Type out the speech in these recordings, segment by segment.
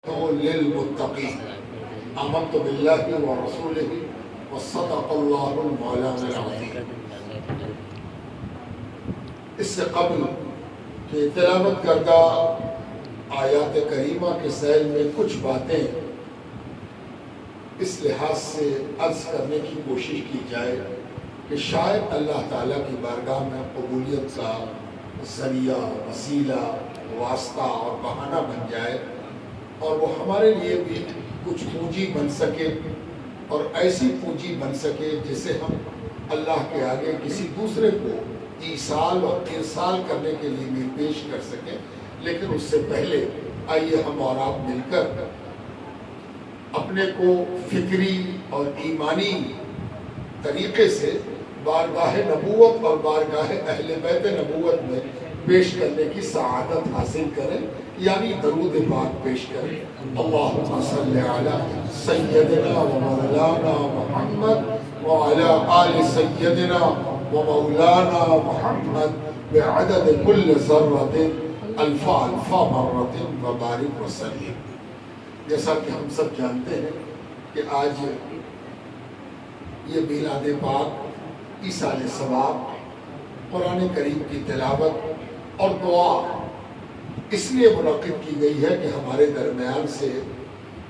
للمتقین آمنت باللہ ورسولہ وصدق اللہ المولانا العظیم۔ اس سے قبل کہ تلاوت کردہ آیات کریمہ کے ذیل میں کچھ باتیں اس لحاظ سے عرض کرنے کی کوشش کی جائے کہ شاید اللہ تعالیٰ کی بارگاہ میں قبولیت کا ذریعہ، وسیلہ، واسطہ اور بہانہ بن جائے، اور وہ ہمارے لیے بھی کچھ پونجی بن سکے، اور ایسی پونجی بن سکے جسے ہم اللہ کے آگے کسی دوسرے کو ایصال اور ارسال کرنے کے لیے بھی پیش کر سکیں۔ لیکن اس سے پہلے آئیے ہم اور آپ مل کر اپنے کو فکری اور ایمانی طریقے سے بارگاہ نبوت اور بارگاہ اہل بیت نبوت میں پیش کرنے کی سعادت حاصل کریں، یعنی درود پاک پیش کریں۔ اللہم صلی علی سیدنا و مولانا محمد وعلی آل سیدنا و مولانا محمد بعدد کل ذرۃ الف الف مرۃ وبارک وسلم۔ جیسا کہ ہم سب جانتے ہیں کہ آج یہ میلاد پاک، ایصال ثواب، قرآن کریم کی تلاوت اور دعا اس لیے منعقد کی گئی ہے کہ ہمارے درمیان سے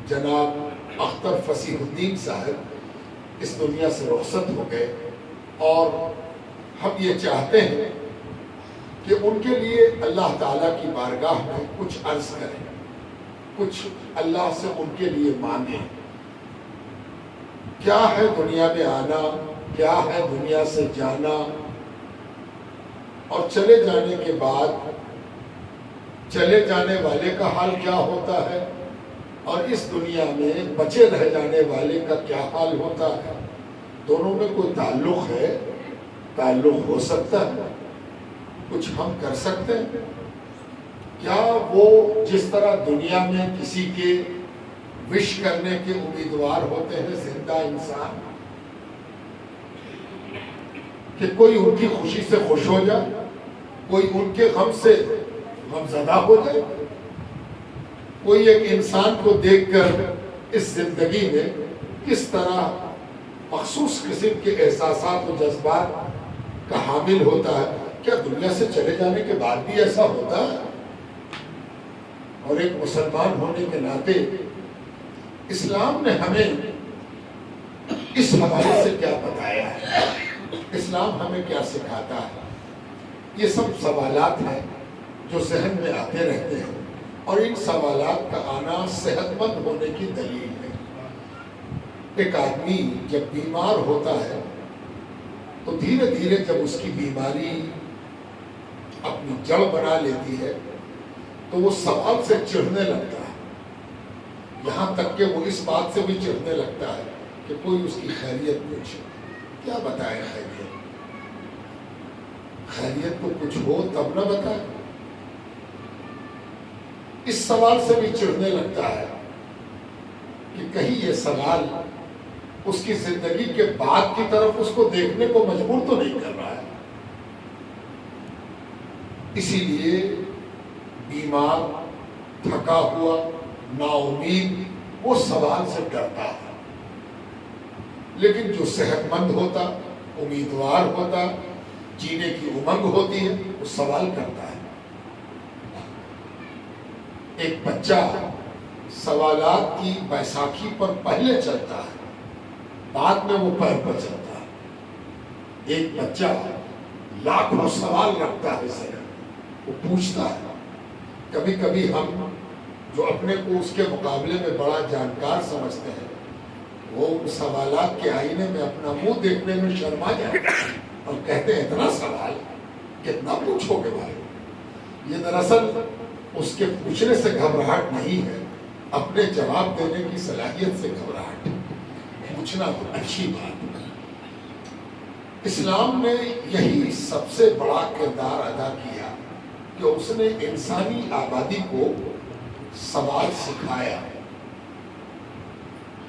جناب اختر فصیح الدین صاحب اس دنیا سے رخصت ہو گئے، اور ہم یہ چاہتے ہیں کہ ان کے لیے اللہ تعالیٰ کی بارگاہ میں کچھ عرض کریں، کچھ اللہ سے ان کے لیے مانگیں۔ کیا ہے دنیا میں آنا، کیا ہے دنیا سے جانا، اور چلے جانے کے بعد چلے جانے والے کا حال کیا ہوتا ہے، اور اس دنیا میں بچے رہ جانے والے کا کیا حال ہوتا ہے۔ دونوں میں کوئی تعلق ہے، تعلق ہو سکتا ہے، کچھ ہم کر سکتے ہیں۔ کیا وہ جس طرح دنیا میں کسی کے وش کرنے کے امیدوار ہوتے ہیں زندہ انسان، کہ کوئی ان کی خوشی سے خوش ہو جائے، کوئی ان کے غم سے غمزدہ ہو جائے، کوئی ایک انسان کو دیکھ کر اس زندگی میں کس طرح مخصوص قسم کے احساسات و جذبات کا حامل ہوتا ہے، کیا دنیا سے چلے جانے کے بعد بھی ایسا ہوتا ہے؟ اور ایک مسلمان ہونے کے ناطے اسلام نے ہمیں اس حوالے سے کیا بتایا ہے، اسلام ہمیں کیا سکھاتا ہے، یہ سب سوالات ہیں جو ذہن میں آتے رہتے ہیں، اور ان سوالات کا آنا صحت مند ہونے کی دلیل ہے۔ ایک آدمی جب بیمار ہوتا ہے تو دھیرے دھیرے جب اس کی بیماری اپنی جڑ بنا لیتی ہے تو وہ سوال سے چڑھنے لگتا ہے، یہاں تک کہ وہ اس بات سے بھی چڑھنے لگتا ہے کہ کوئی اس کی خیریت پوچھے، کیا بتائے خیریت، خیریت کو کچھ ہو تب نہ بتائے۔ اس سوال سے بھی چڑھنے لگتا ہے کہ کہیں یہ سوال اس کی زندگی کے بعد کی طرف اس کو دیکھنے کو مجبور تو نہیں کر رہا ہے۔ اسی لیے بیمار، تھکا ہوا، نا امید وہ سوال سے ڈرتا ہے، لیکن جو صحت مند ہوتا، امیدوار ہوتا، جینے کی امنگ ہوتی ہے، وہ سوال کرتا ہے۔ ایک بچہ سوالات کی بیساکھی پر پہلے چلتا ہے، بعد میں وہ پیر پر چلتا ہے۔ ایک بچہ لاکھوں سوال رکھتا ہے ذہن، وہ پوچھتا ہے۔ کبھی کبھی ہم جو اپنے کو اس کے مقابلے میں بڑا جانکار سمجھتے ہیں، وہ سوالات کے آئینے میں اپنا منہ دیکھنے میں شرما جائے اور کہتے ہیں اتنا سوال کتنا پوچھو گے بھائی۔ یہ دراصل اس کے پوچھنے سے گھبراہٹ نہیں ہے، اپنے جواب دینے کی صلاحیت سے گھبراہٹ ہے۔ پوچھنا تو اچھی بات ہے۔ اسلام نے یہی سب سے بڑا کردار ادا کیا کہ اس نے انسانی آبادی کو سوال سکھایا۔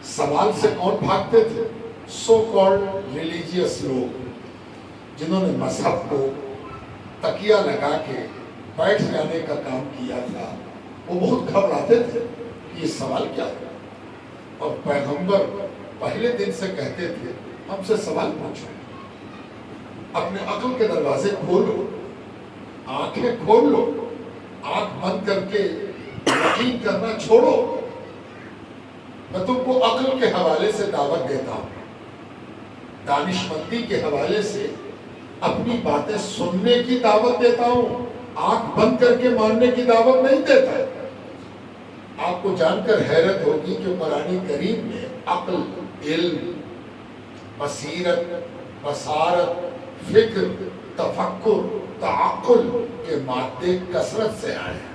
سوال سے کون بھاگتے تھے؟ سو کالڈ ریلیجیس لوگ، جنہوں نے مذہب کو تکیہ لگا کے بیٹھ جانے کا کام کیا تھا، وہ بہت گھبراتے تھے کہ یہ سوال کیا ہے؟ اور پیغمبر پہلے دن سے کہتے تھے ہم سے سوال پوچھو، اپنے عقل کے دروازے کھولو، آنکھیں کھول لو، آنکھ بند کر کے یقین کرنا چھوڑو۔ میں تم کو عقل کے حوالے سے دعوت دیتا ہوں، دانش مندی کے حوالے سے اپنی باتیں سننے کی دعوت دیتا ہوں، آنکھ بند کر کے ماننے کی دعوت نہیں دیتا۔ آپ کو جان کر حیرت ہوگی کہ قرآن کریم میں عقل، علم، بصیرت، بصارت، فکر، تفکر، تعقل کے مادے کثرت سے آئے ہیں۔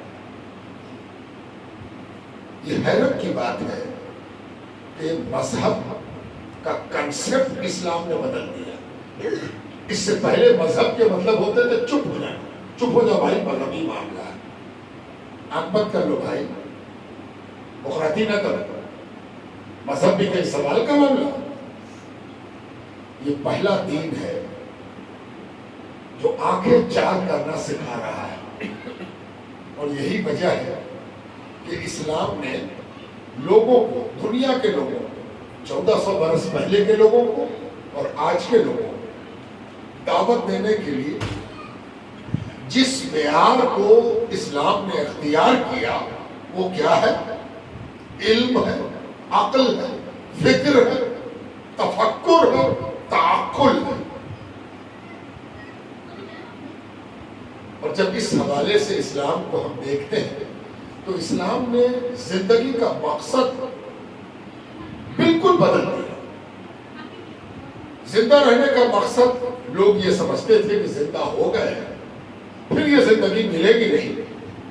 یہ حیرت کی بات ہے کہ مذہب کا کنسپٹ اسلام نے بدل دیا۔ اس سے پہلے مذہب کے مطلب ہوتے تھے چپ ہو جانا، چپ ہو جاؤ بھائی مذہبی معاملہ ہے، آنکھ بند کر لو بھائی، بخراتی نہ کرو، مذہب بھی کئی سوال کا معاملہ۔ یہ پہلا دین ہے جو آنکھیں چار کرنا سکھا رہا ہے، اور یہی وجہ ہے کہ اسلام نے لوگوں کو، دنیا کے لوگوں کو، 1400 برس پہلے کے لوگوں کو اور آج کے لوگوں کو دعوت دینے کے لیے جس معیار کو اسلام نے اختیار کیا وہ کیا ہے؟ علم ہے، عقل ہے، فکر ہے، تفکر ہے، تعقل ہے۔ اور جب اس حوالے سے اسلام کو ہم دیکھتے ہیں تو اسلام نے زندگی کا مقصد بالکل بدل دیا۔ زندہ رہنے کا مقصد لوگ یہ سمجھتے تھے کہ زندہ ہو گئے ہیں پھر یہ زندگی ملے گی نہیں،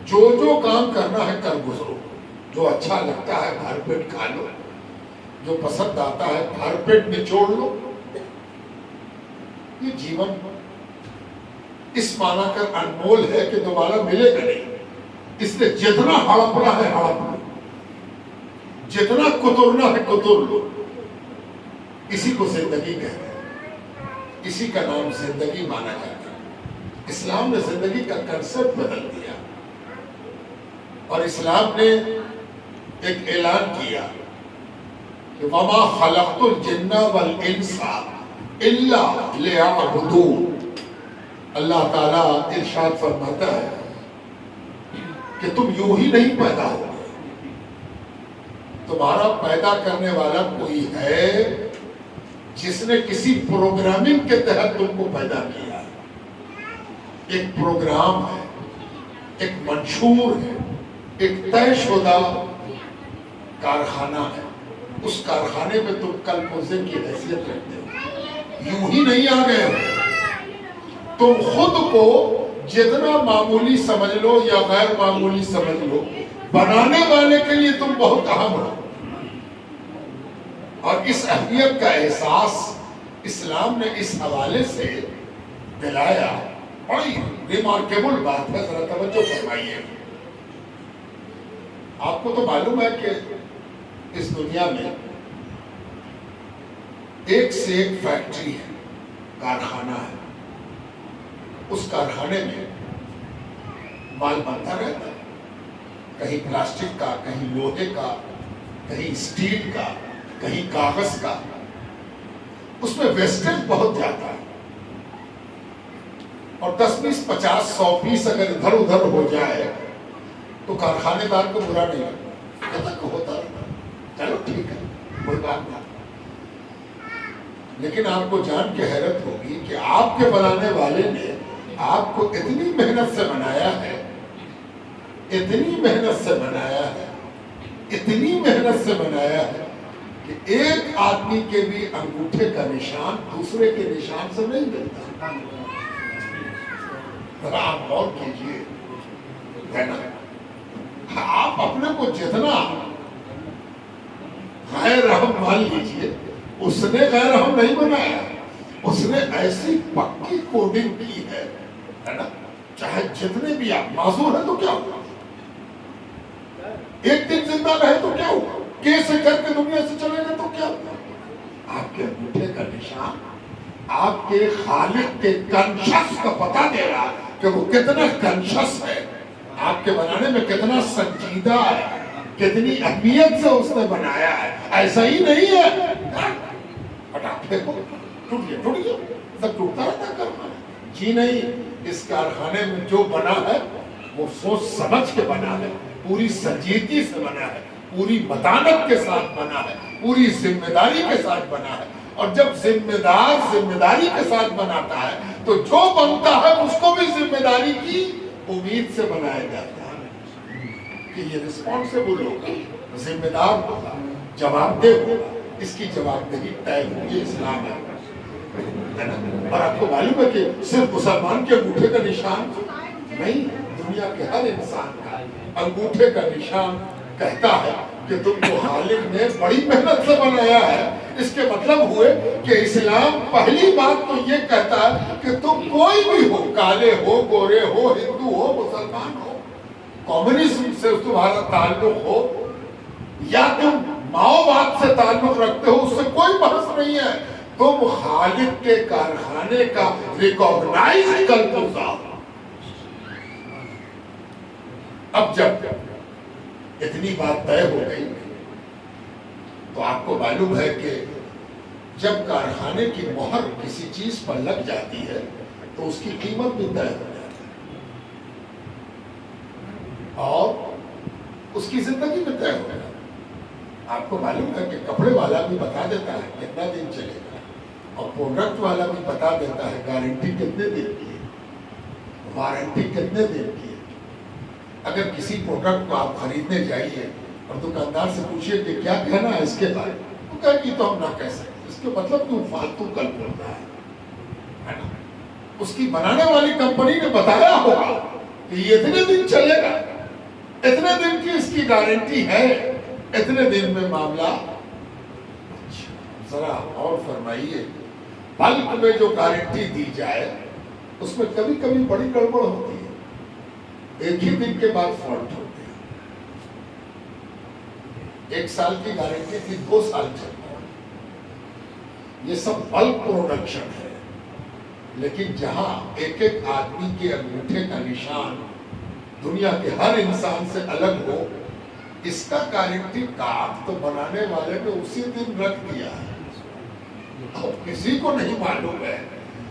جو کام کرنا ہے کر گزرو، جو اچھا لگتا ہے بھر پیٹ کھا لو، جو پسند آتا ہے بھر پیٹ نچوڑ لو۔ یہ جیون اس معنی کا انمول ہے کہ دوبارہ ملے گا نہیں، اس لیے جتنا ہڑپنا ہے ہڑپ لو، جتنا کترنا ہے کتر لو۔ اسی کو زندگی کہتے ہیں، اسی کا نام زندگی مانا جاتا ہے۔ اسلام نے زندگی کا کنسپٹ بدل دیا، اور اسلام نے ایک اعلان کیا کہ وَمَا خَلَقْتُ الْجِنَّ وَالْإِنسَ إِلَّا لِيَعْبُدُونِ۔ اللہ تعالیٰ ارشاد فرماتا ہے کہ تم یوں ہی نہیں پیدا ہو، تمہارا پیدا کرنے والا کوئی ہے جس نے کسی پروگرامنگ کے تحت تم کو پیدا کیا ہے۔ ایک پروگرام ہے، ایک منشور ہے، ایک طے شدہ کارخانہ ہے، اس کارخانے میں تم کل پرزے کی حیثیت رکھتے ہو، یوں ہی نہیں آ گئے ہو۔ تم خود کو جتنا معمولی سمجھ لو یا غیر معمولی سمجھ لو، بنانے والے کے لیے تم بہت اہم ہو، اور اس اہمیت کا احساس اسلام نے اس حوالے سے دلایا۔ بڑی ریمارکیبل بات ہے، ذرا توجہ فرمائیے۔ آپ کو تو معلوم ہے کہ اس دنیا میں ایک سے ایک فیکٹری ہے، کارخانہ ہے، اس کارخانے میں مال بنتا رہتا ہے، کہیں پلاسٹک کا، کہیں لوہے کا، کہیں اسٹیل کا، کہیں کاغذ کا۔ اس میں ویسٹیج بہت جاتا ہے، اور 10 20 50 100 پیس اگر ادھر ادھر ہو جائے تو کارخانے دار کو برا نہیں لگتا، کہ ہوتا ہے چلو ٹھیک ہے کوئی بات نہیں۔ لیکن آپ کو جان کے حیرت ہوگی کہ آپ کے بنانے والے نے آپ کو اتنی محنت سے بنایا ہے، اتنی محنت سے بنایا ہے، اتنی محنت سے بنایا ہے کہ ایک آدمی کے بھی انگوٹھے کا نشان دوسرے کے نشان سے نہیں ملتا۔ آپ غور کیجیے، ہے نا؟ آپ اپنے کو جتنا غیر رحم مان لیجیے، اس نے غیر رحم نہیں بنایا، اس نے ایسی پکی کوڈنگ کی ہے نا، چاہے جتنے بھی آپ معذور ہیں تو کیا ہوا، ایک دن زندہ رہے تو کیا ہوا، کیسے کر کے دنیا سے چلے گئے تو کیا ہوا۔ آپ کے انگوٹھے کا نشان آپ کے خالق کے کنشس کا پتہ دے رہا ہے کہ وہ کتنا کنشس ہے، آپ کے بنانے میں کتنا سنجیدہ ہے، کتنی اہمیت سے اس نے بنایا ہے. ایسا ہی نہیں ہے ہٹا پھینکو, ٹوٹ گیا سب ٹوٹتا رہتا کارخانہ. جی نہیں, اس کارخانے میں جو بنا ہے وہ سوچ سمجھ کے بنا ہے, پوری سنجیدگی سے بنا ہے, پوری متانت کے ساتھ بنا ہے, پوری ذمہ داری کے ساتھ بنا ہے. اور جب ذمہ دار ذمہ داری کے ساتھ بناتا ہے تو جو بنتا ہے اس کو بھی ذمہ داری کی امید سے بنایا جاتا ہے کہ یہ رسپانسیبل ہوگا, ذمہ دار ہوگا, جواب دہ ہوگا. اس کی جواب دہی طے ہوگی. اسلام ہے. اور آپ کو معلوم ہے کہ صرف مسلمان کے انگوٹھے کا نشان نہیں, دنیا کے ہر انسان کا انگوٹھے کا نشان کہتا ہے کہ تم کو خالق نے بڑی محنت سے بنایا ہے. اس کے مطلب ہوئے کہ اسلام پہلی بات تو یہ کہتا ہے کہ تم کوئی بھی ہو, کالے ہو, گورے ہو, ہندو ہو, مسلمان ہو, کمیونزم سے تمہارا تعلق ہو یا تم ماؤواد سے تعلق رکھتے ہو, اس سے کوئی بحث نہیں ہے. تم خالق کے کارخانے کا ریکوگنائز کر دو. اب جب اتنی بات طے ہو گئی تو آپ کو معلوم ہے کہ جب کارخانے کی مہر کسی چیز پر لگ جاتی ہے تو اس کی قیمت بھی طے ہو جاتی ہے اور اس کی زندگی بھی طے ہو جاتی ہے. آپ کو معلوم ہے کہ کپڑے والا بھی بتا دیتا ہے کتنا دن چلے گا, اور پروڈکٹ والا بھی بتا دیتا ہے گارنٹی کتنے دن کی ہے, وارنٹی کتنے دن کی ہے. اگر کسی پروڈکٹ کو آپ خریدنے جائیے اور دکاندار سے پوچھئے کہ کیا کہنا ہے اس کے بارے میں, تو کہا کہ تو ہم نہ کہہ سکتے. اس کے مطلب تو فالتو کل بولتا ہے نا. اس کی بنانے والی کمپنی نے بتایا ہوگا کہ یہ اتنے دن چلے گا, اتنے دن کی اس کی گارنٹی ہے, اتنے دن میں معاملہ. ذرا اور فرمائیے, بلک میں جو گارنٹی دی جائے اس میں کبھی کبھی بڑی گڑبڑ ہوتی ہے, ایک ہی دن کے بعد فالٹ ہوتی ہے. 1 سال کی گارنٹی تھی, 2 سال چلتا ہے. یہ سب بلک پروڈکشن ہے. لیکن جہاں ایک ایک آدمی کے انگوٹھے کا نشان دنیا کے ہر انسان سے الگ ہو, اس کا گارنٹی کارڈ تو بنانے والے نے اسی دن رکھ دیا ہے. اب کسی کو نہیں معلوم ہے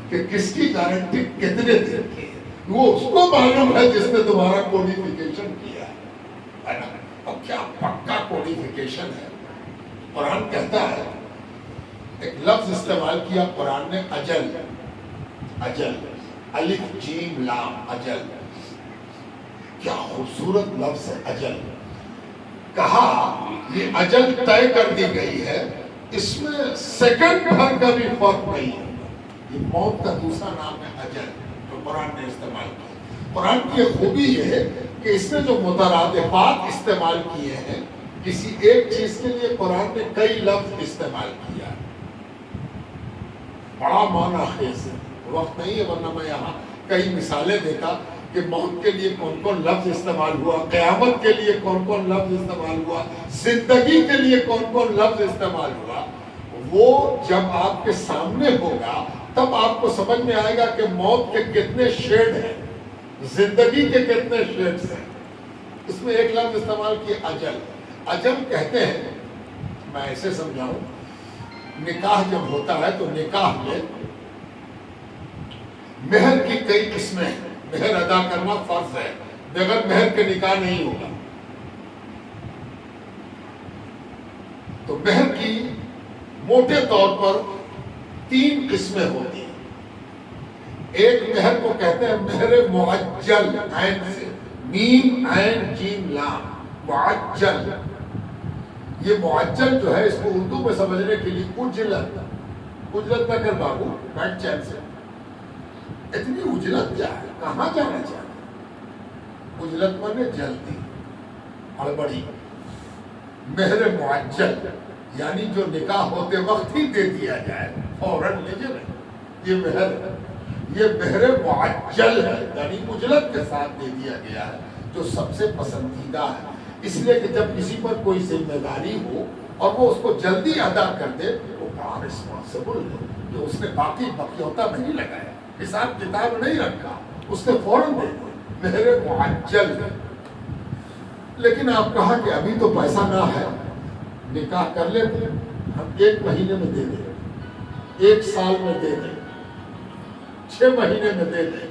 کہ کس کی گارنٹی کتنے دن کی ہے, وہ اس کو معلوم ہے جس نے تمہارا کوڈیفیکیشن کیا ہے نا. اب کیا پکا کوڈیفیکیشن ہے. قرآن کہتا ہے, ایک لفظ استعمال کیا قرآن نے, اجل. اجل, الف جیم لام, اجل. کیا خوبصورت لفظ ہے اجل. کہا یہ اجل طے کر دی گئی ہے, اس میں سیکنڈ بھر کا بھی فرق نہیں ہے. یہ موت کا دوسرا نام ہے اجل جو قرآن نے استعمال کیا. قرآن کی خوبی یہ ہے کہ اس نے جو مترادفات استعمال کیے ہیں, کسی ایک چیز کے لیے قرآن نے کئی لفظ استعمال کیا. بڑا معنی خیز ہے, وقت نہیں ہے ورنہ میں یہاں کئی مثالیں دیتا کہ موت کے لیے کون کون لفظ استعمال ہوا, قیامت کے لیے کون کون لفظ استعمال ہوا, زندگی کے لیے کون کون لفظ استعمال ہوا. وہ جب آپ کے سامنے ہوگا تب آپ کو سمجھ میں آئے گا کہ موت کے کتنے شیڈ ہیں, زندگی کے کتنے شیڈز ہیں. اس میں ایک لفظ استعمال کیا اجل. اجل کہتے ہیں, میں ایسے سمجھاؤں, نکاح جب ہوتا ہے تو نکاح میں مہر کی کئی قسمیں ہیں. مہر ادا کرنا فرض ہے, بغیر مہر کے نکاح نہیں ہوگا. تو مہر کی موٹے طور پر 3 قسمیں ہوتی ہیں. ایک مہر کو کہتے ہیں مہر معجل, عین سے, میم عین جیم لام, معجل. یہ معجل جو ہے اس کو اردو میں سمجھنے کے لیے اجلت. اجلت نہ کر بابو, بیٹھ چین سے. اتنی اجلت کیا ہے, کہاں جانا چاہتے؟ اجلت مانے جلدی, ہڑبڑی. مہر معجل یعنی جو نکاح ہوتے وقت ہی دے دیا جائے, فوراً لیجیے. یہ مہر ہے, یہ مہر معجل ہے, یعنی اجلت کے ساتھ دے دیا گیا ہے, جو سب سے پسندیدہ ہے. اس لیے کہ جب کسی پر کوئی ذمہ داری ہو اور وہ اس کو جلدی ادا کر دے, وہ بڑا رسپانسیبل ہے. جو اس نے باقی بقیوتا نہیں لگایا, حساب کتاب نہیں رکھا, اس نے فوراً دے دیا. مہر معجل ہے. لیکن آپ کہا کہ ابھی تو پیسہ نہ ہے، نکاح کر لیتے، ہم 1 مہینے میں دے دیں، 1 سال میں دے دیں، 6 مہینے میں دے دیں،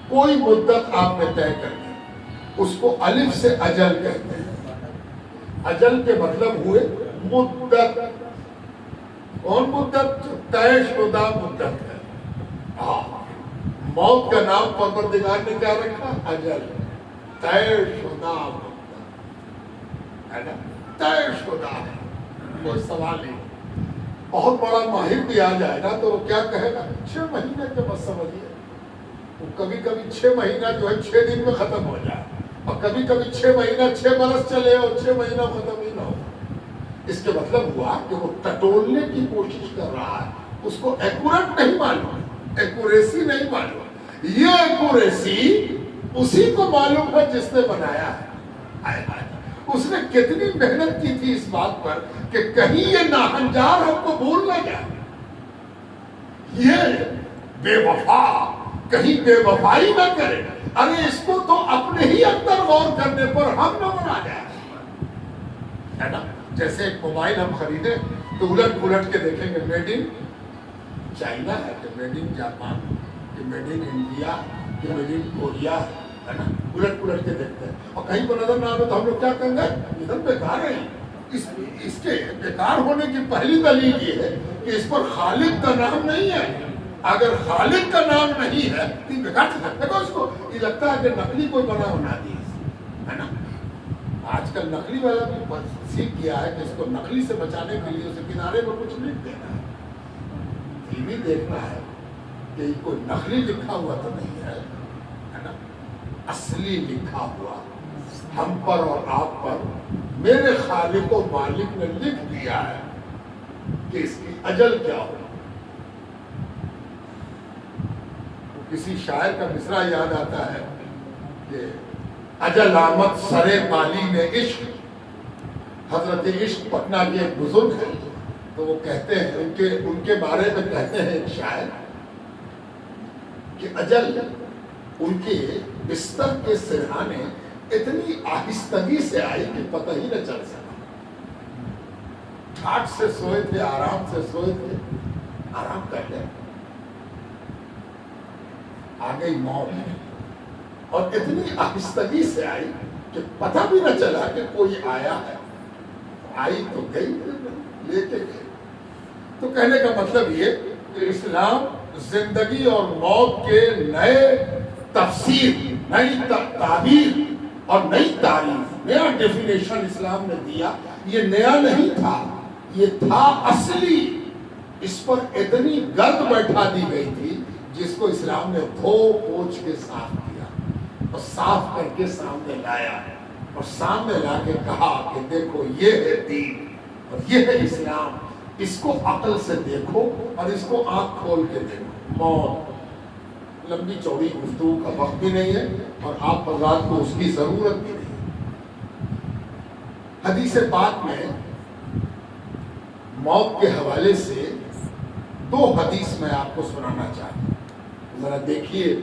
کوئی مدت آپ نے طے کر دی، اس کو الف سے اجل کہتے ہیں۔ اجل کے مطلب ہوئے مدت، کون مدت؟ جو طے شدہ مدت ہے۔ موت کا نام پروردگار نے کیا رکھا؟ اجل، طے شدہ مدت ہے نا، طے شدہ ہے، کوئی سوال نہیں۔ بہت بڑا ماہر بھی آ جائے نا تو وہ کیا کہے گا؟ 6 مہینے کے بس سمجھیے۔ کبھی کبھی 6 مہینہ جو ہے 6 دن میں ختم ہو جائے، اور کبھی کبھی 6 مہینہ 6 برس چلے اور 6 مہینہ ختم ہی نہ ہو۔ اس کے مطلب ہوا کہ وہ ٹٹولنے کی کوشش کر رہا ہے، اس کو ایکوریٹ نہیں معلوم، ایکوریسی نہیں معلوم۔ یہ ایکوریسی اسی کو معلوم ہے جس نے بنایا ہے۔ اس نے کتنی محنت کی تھی اس بات پر کہ کہیں یہ ناہنجار ہم کو بھول نہ جائے، یہ بے وفا کہیں بے وفائی نہ کرے۔ ارے اس کو تو اپنے ہی اندر غور کرنے پر ہم نہ بنا جائے، ہے نا؟ جیسے ایک موبائل ہم خریدیں تو الٹ پلٹ کے دیکھیں گے میڈ ان چائنا ہے کہ میڈ ان جاپان کہ میڈ ان انڈیا کہ میڈ ان کوریا ہے نا، الٹ پلٹ کے دیکھتے ہیں، اور کہیں پر نظر نہ آئے تو ہم لوگ کیا کہیں گے؟ ادھر بیکار ہے۔ اس کے بیکار ہونے کی پہلی دلیل یہ ہے کہ اس پر خالق کا نام نہیں ہے۔ اگر خالق کا نام نہیں ہے تو یہ بیکار سے دیکھو اس کو، یہ لگتا ہے کہ نقلی کوئی بنا دی ہے نا۔ آج کل نقلی والا بھی سیکھ گیا ہے کہ اس کو نقلی سے بچانے کے لیے اسے کنارے میں کچھ لکھ دینا ہے، ٹی وی دیکھنا ہے کہ کوئی نقلی لکھا ہوا تو نہیں ہے نا، اصلی لکھا ہوا ہم پر اور آپ پر میرے خالق و مالک نے لکھ دیا ہے کہ اس کی اجل کیا ہو۔ کسی شاعر کا مصرع یاد آتا ہے کہ اجل آمد سرے بالین عشق، حضرت عشق پٹنہ کے ایک بزرگ ہیں تو وہ کہتے ہیں ان کے بارے میں کہتے ہیں ایک شاعر کہ اجل ان کے بستر کے سرہانے اتنی آہستگی سے آئی کہ پتہ ہی نہ چل سکا۔ ٹھاٹ سے سوئے تھے، آرام سے سوئے تھے، آرام کر لیں، آ گئی موت، اور اتنی آہستگی سے آئی کہ پتہ بھی نہ چلا کہ کوئی آیا ہے، آئی تو گئی، لے کے گئی۔ تو کہنے کا مطلب یہ کہ اسلام زندگی اور موت کے نئے تفسیر، نئی تعبیر اور نئی تعریف، نیا ڈیفینیشن اسلام نے دیا۔ یہ نیا نہیں تھا، یہ تھا اصلی۔ اس پر اتنی گرد بیٹھا دی گئی تھی جس کو اسلام نے دھو پوچھ کے صاف کیا اور صاف کر کے سامنے لایا، اور سامنے لا کے کہا کہ دیکھو یہ ہے دین اور یہ ہے اسلام، اس کو عقل سے دیکھو اور اس کو آنکھ کھول کے دیکھو۔ موت لمبی چوڑی گفتگو کا وقت بھی نہیں ہے اور آپ حضرات کو اس کی ضرورت بھی نہیں۔ حدیث پاک میں موت کے حوالے سے 2 حدیث میں آپ کو سنانا چاہتا ہوں، ذرا دیکھیے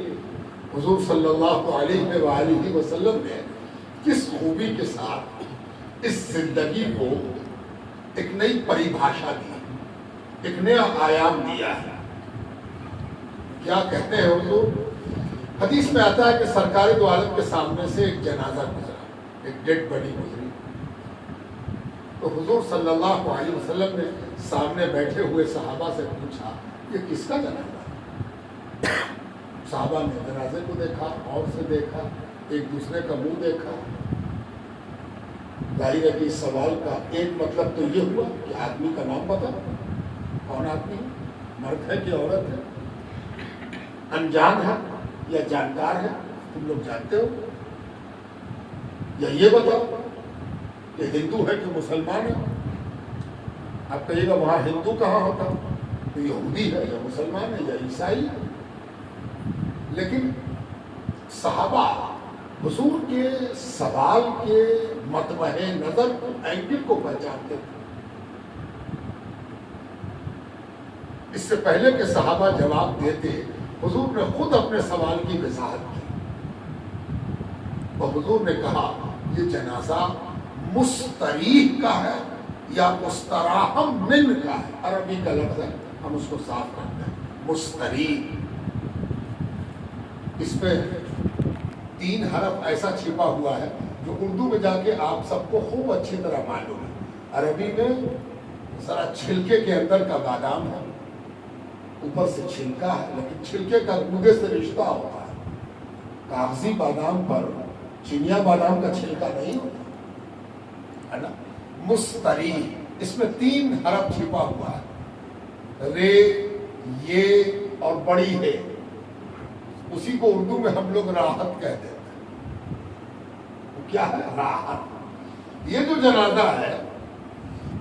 حضور صلی اللہ علیہ وآلہ وسلم نے کس خوبی کے ساتھ اس زندگی کو ایک نئی پریبھاشا دی، ایک نیا آیام دیا ہے۔ کیا کہتے ہیں حضور؟ حدیث میں آتا ہے کہ سرکار دو عالم کے سامنے سے ایک جنازہ گزرا، ایک ڈیڈ باڈی گزری، تو حضور صلی اللہ علیہ وسلم نے سامنے بیٹھے ہوئے صحابہ سے پوچھا یہ کس کا جنازہ؟ صحابہ نے جنازے کو دیکھا، اور سے دیکھا، ایک دوسرے کا منہ دیکھا۔ ظاہر ہے کہ اس سوال کا ایک مطلب تو یہ ہوا کہ آدمی کا نام بتا، کون آدمی ہے، مرد ہے کہ عورت ہے، انجان ہے یا جانکار ہے، تم لوگ جانتے ہو، یا یہ بتاؤ کہ ہندو ہے کہ مسلمان ہے۔ آپ کہیے گا وہاں ہندو کہاں ہوتا، تو یہودی ہے یا مسلمان ہے یا عیسائی ہے۔ لیکن صحابہ حضور کے سوال کے مطمع نظر کو، اینگل کو پہچانتے تھے۔ اس سے پہلے کہ صحابہ جواب دیتے، حضور نے خود اپنے سوال کی وضاحت کی، اور حضور نے کہا یہ جنازہ مستریح کا ہے یا مستراحم من کا ہے؟ عربی کا لفظ ہے، ہم اس کو صاف کرتے ہیں، مستریح۔ اس پہ 3 حرف ایسا چھپا ہوا ہے جو اردو میں جا کے آپ سب کو خوب اچھی طرح معلوم ہے۔ عربی میں ذرا چھلکے کے اندر کا بادام ہے، اوپر سے چھلکا ہے، لیکن چھلکے کا گودے سے رشتہ ہوتا ہے۔ کاغذی بادام پر چینیا بادام کا چھلکا نہیں ہوتا ہے نا۔ مستری، اس میں 3 حرف چھپا ہوا ہے، رے، یہ اور بڑی ہے۔ اسی کو اردو میں ہم لوگ راحت کہتے ہیں۔ وہ کیا ہے؟ راحت۔ یہ جو جنازہ ہے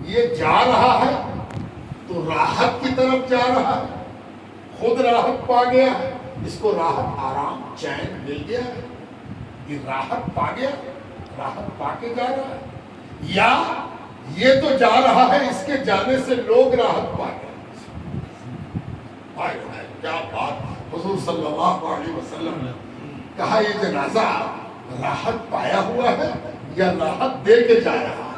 یہ جا رہا ہے تو راحت کی طرف جا رہا ہے، خود راحت پا گیا ہے، اس کو راحت، آرام، چین مل گیا ہے، یہ راحت پا گیا، راحت پا کے جا رہا ہے، یا یہ تو جا رہا ہے اس کے جانے سے لوگ راحت پا گئے۔ کیا بات! حضور صلی اللہ علیہ وسلم نے کہا یہ جنازہ راحت پایا ہوا ہے یا راحت دے کے جا رہا ہے۔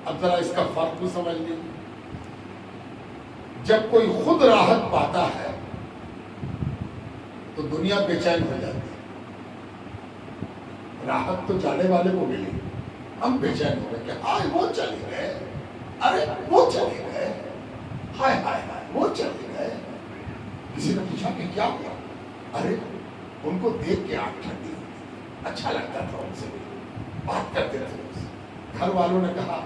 اب ذرا اس کا فرق بھی سمجھ لیجیے۔ جب کوئی خود راحت پاتا ہے تو دنیا بے چین ہو جاتی ہے۔ راحت تو جانے والے کو ملی، ہم بے چین ہو گئے کہ ہائے وہ چلے گئے، ارے وہ چلے گئے، ہائے ہائے ہائے وہ چلے گئے۔ کسی نے پوچھا کہ کیا ہوا؟ ارے ان کو دیکھ کے آنکھ ٹھنڈی ہوتی، اچھا لگتا تھا ان سے بات کرتے تھے ان سے۔ گھر والوں نے کہا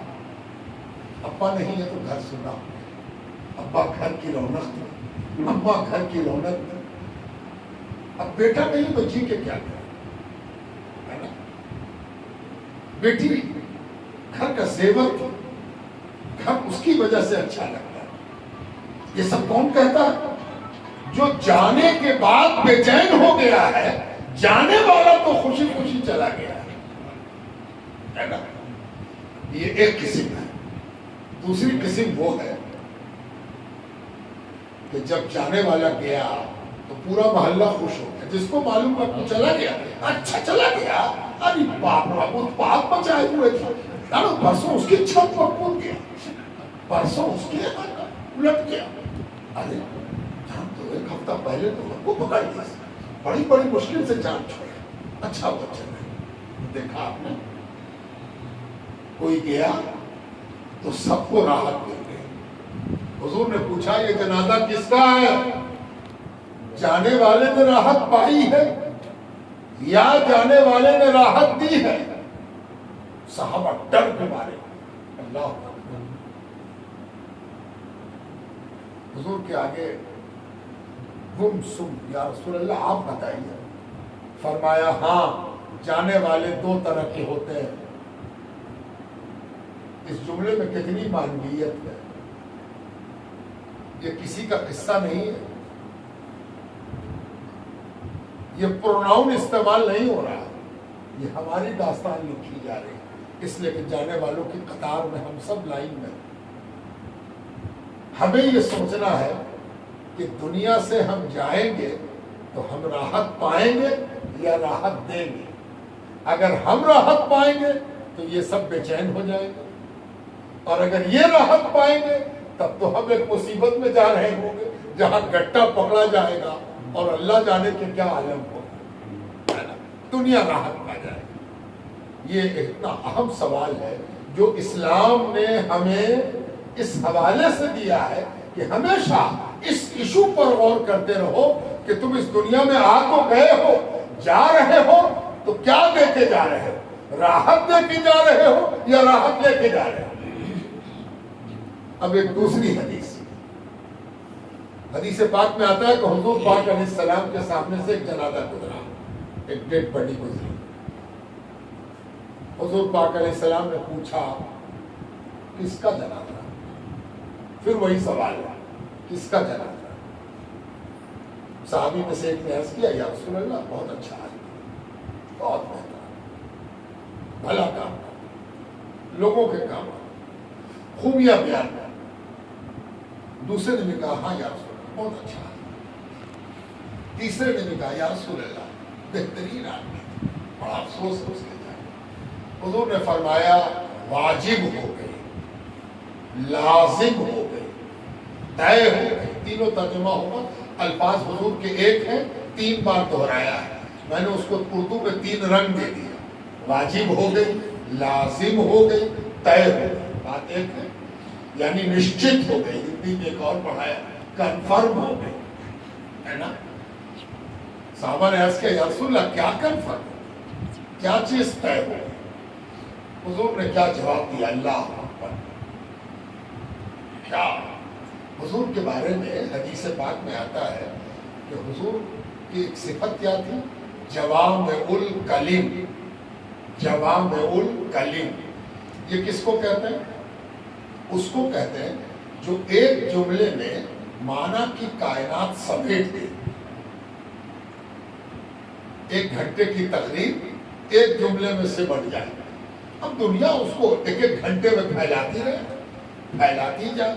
ابا نہیں ہے تو گھر سنا، ابا گھر کی رونق تھی، ابا گھر کی رونق تھی، اب بیٹا نہیں تو جی کے کیا کرے، ہے نا؟ بیٹی گھر کا زیور تھی، گھر اس کی وجہ سے اچھا لگتا ہے۔ یہ سب کون کہتا ہے؟ جو جانے کے بعد بے چین ہو گیا ہے، جانے والا تو خوشی خوشی چلا گیا ہے نا؟ یہ ایک قسم ہے۔ دوسری قسم وہ ہے کہ جب جانے والا گیا تو پورا محلہ خوش ہو گیا، جس کو معلوم ہے وہ چلا گیا، اچھا چلا گیا، ارے باپ رب پاپ بچائے ہوئے تھے، پرسوں اس کی چھت پر کود گیا، پرسوں اس کے الٹ گیا، ارے جان تو ایک ہفتہ پہلے تو ہم کو پکڑ دیا، بڑی بڑی مشکل سے جان چھوڑا، اچھا وہ چلے۔ دیکھا آپ نے، کوئی گیا تو سب کو راحت مل گئی۔ حضور نے پوچھا یہ جنازہ کس کا ہے؟ جانے والے نے راحت پائی ہے یا جانے والے نے راحت دی ہے؟ صحابہ ڈر کے مارے، اللہ اکبر۔ حضور کے آگے گم سم، یا رسول اللہ آپ بتائیے۔ فرمایا ہاں، جانے والے 2 طرح کے ہوتے ہیں۔ اس جملے میں کتنی معنویت ہے، یہ کسی کا قصہ نہیں ہے، یہ پروناؤن استعمال نہیں ہو رہا، یہ ہماری داستان لکھی جا رہی ہے، اس لیے کہ جانے والوں کی قطار میں ہم سب لائن میں۔ ہمیں یہ سوچنا ہے کہ دنیا سے ہم جائیں گے تو ہم راحت پائیں گے یا راحت دیں گے۔ اگر ہم راحت پائیں گے تو یہ سب بے چین ہو جائیں گے، اور اگر یہ راحت پائیں گے تب تو ہم ایک مصیبت میں جا رہے ہوں گے جہاں گٹا پکڑا جائے گا اور اللہ جانے کے کیا عالم ہوگا، دنیا راحت پا جائے گی۔ یہ اتنا اہم سوال ہے جو اسلام نے ہمیں اس حوالے سے دیا ہے کہ ہمیشہ اس ایشو پر غور کرتے رہو کہ تم اس دنیا میں آ تو گئے ہو، جا رہے ہو تو کیا لے کے جا رہے ہو؟ راحت لے کے جا رہے ہو یا راحت لے کے جا رہے ہو؟ اب ایک دوسری حدیث پاک میں آتا ہے کہ حضور پاک علیہ السلام کے سامنے سے ایک جنازہ گزرا، ایک ڈیڈ باڈی گزری۔ حضور پاک علیہ السلام نے پوچھا کس کا جنازہ؟ پھر وہی سوال ہے، کس کا جنازہ؟ صحابی میں سے ایک نے عرض کیا یا رسول اللہ بہت اچھا آدمی، بہت بہتر، بھلا کام، لوگوں کے کام، خوبیاں بیان کر۔ دوسرے نے بھی کہا ہاں یا رسول اللہ بہت اچھا آدمی۔ تیسرے نے بھی کہا یا رسول اللہ بہترین آدمی، بڑا افسوس ہے اس کے جانے۔ حضور نے فرمایا واجب ہو گئی، لازم ہو گئی، طے ہو گئی۔ تینوں ترجمہ ہوگا، الفاظ حضور کے ایک ہیں، 3 بار دہرایا ہے، میں نے اس کو اردو میں 3 رنگ دے دیا۔ واجب ہو گئی، لازم ہو گئی، طے ہو گئی۔ بات ایک ہے، یعنی نشچت ہو گئی۔ ہندی میں ایک اور پڑھایا، کنفرم ہو گئی، ہے نا۔ صحابہ نے عرض کیا یا رسول اللہ کیا کنفرم، کیا چیز طے ہو گئی؟ حضور نے کیا جواب دیا؟ اللہ اکبر۔ کیا حضور کے بارے میں حدیث پاک میں آتا ہے کہ حضور کی ایک صفت کیا تھی؟ جوامع الکلم۔ جوامع الکلم یہ کس کو کہتے ہیں؟ اس کو کہتے ہیں جو ایک جملے میں معنی کی کائنات سمیٹ دے۔ 1 گھنٹے کی تقریر ایک جملے میں سے بڑھ جائے۔ اب دنیا اس کو 1 گھنٹے میں پھیلاتی رہے، پھیلاتی جائے۔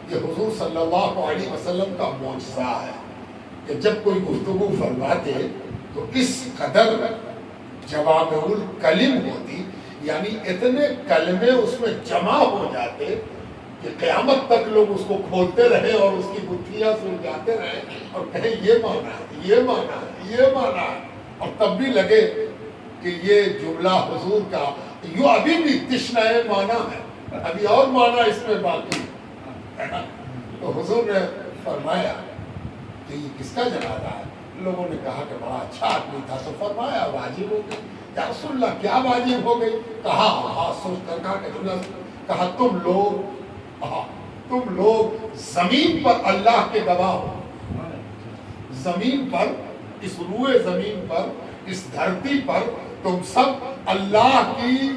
یہ حضور صلی اللہ علیہ وسلم کا معجزہ ہے کہ جب کوئی گفتگو فرماتے تو اس قدر جوامع الکلم ہوتی، یعنی اتنے کلمے اس میں جمع ہو جاتے کہ قیامت تک لوگ اس کو کھولتے رہے اور اس کی گتھیاں سلجھاتے رہے اور کہیں یہ معنی ہے، یہ معنی ہے، یہ معنی ہے، اور تب بھی لگے کہ یہ جملہ حضور کا یوں ابھی بھی تشنہ معنی ہے، ابھی اور معنی اس میں باقی ہے نا۔ تو حضور نے فرمایا کہ یہ کس کا جنازہ ہے؟ لوگوں نے کہا کہ بڑا اچھا آدمی تھا، تو فرمایا واجب ہو گئی۔ یا رسول اللہ کیا واجب ہو گئی؟ کہا سوچ کر کہا تم لوگ زمین پر اللہ کے گواہ ہو، زمین پر، اس روئے زمین پر، اس دھرتی پر تم سب اللہ کی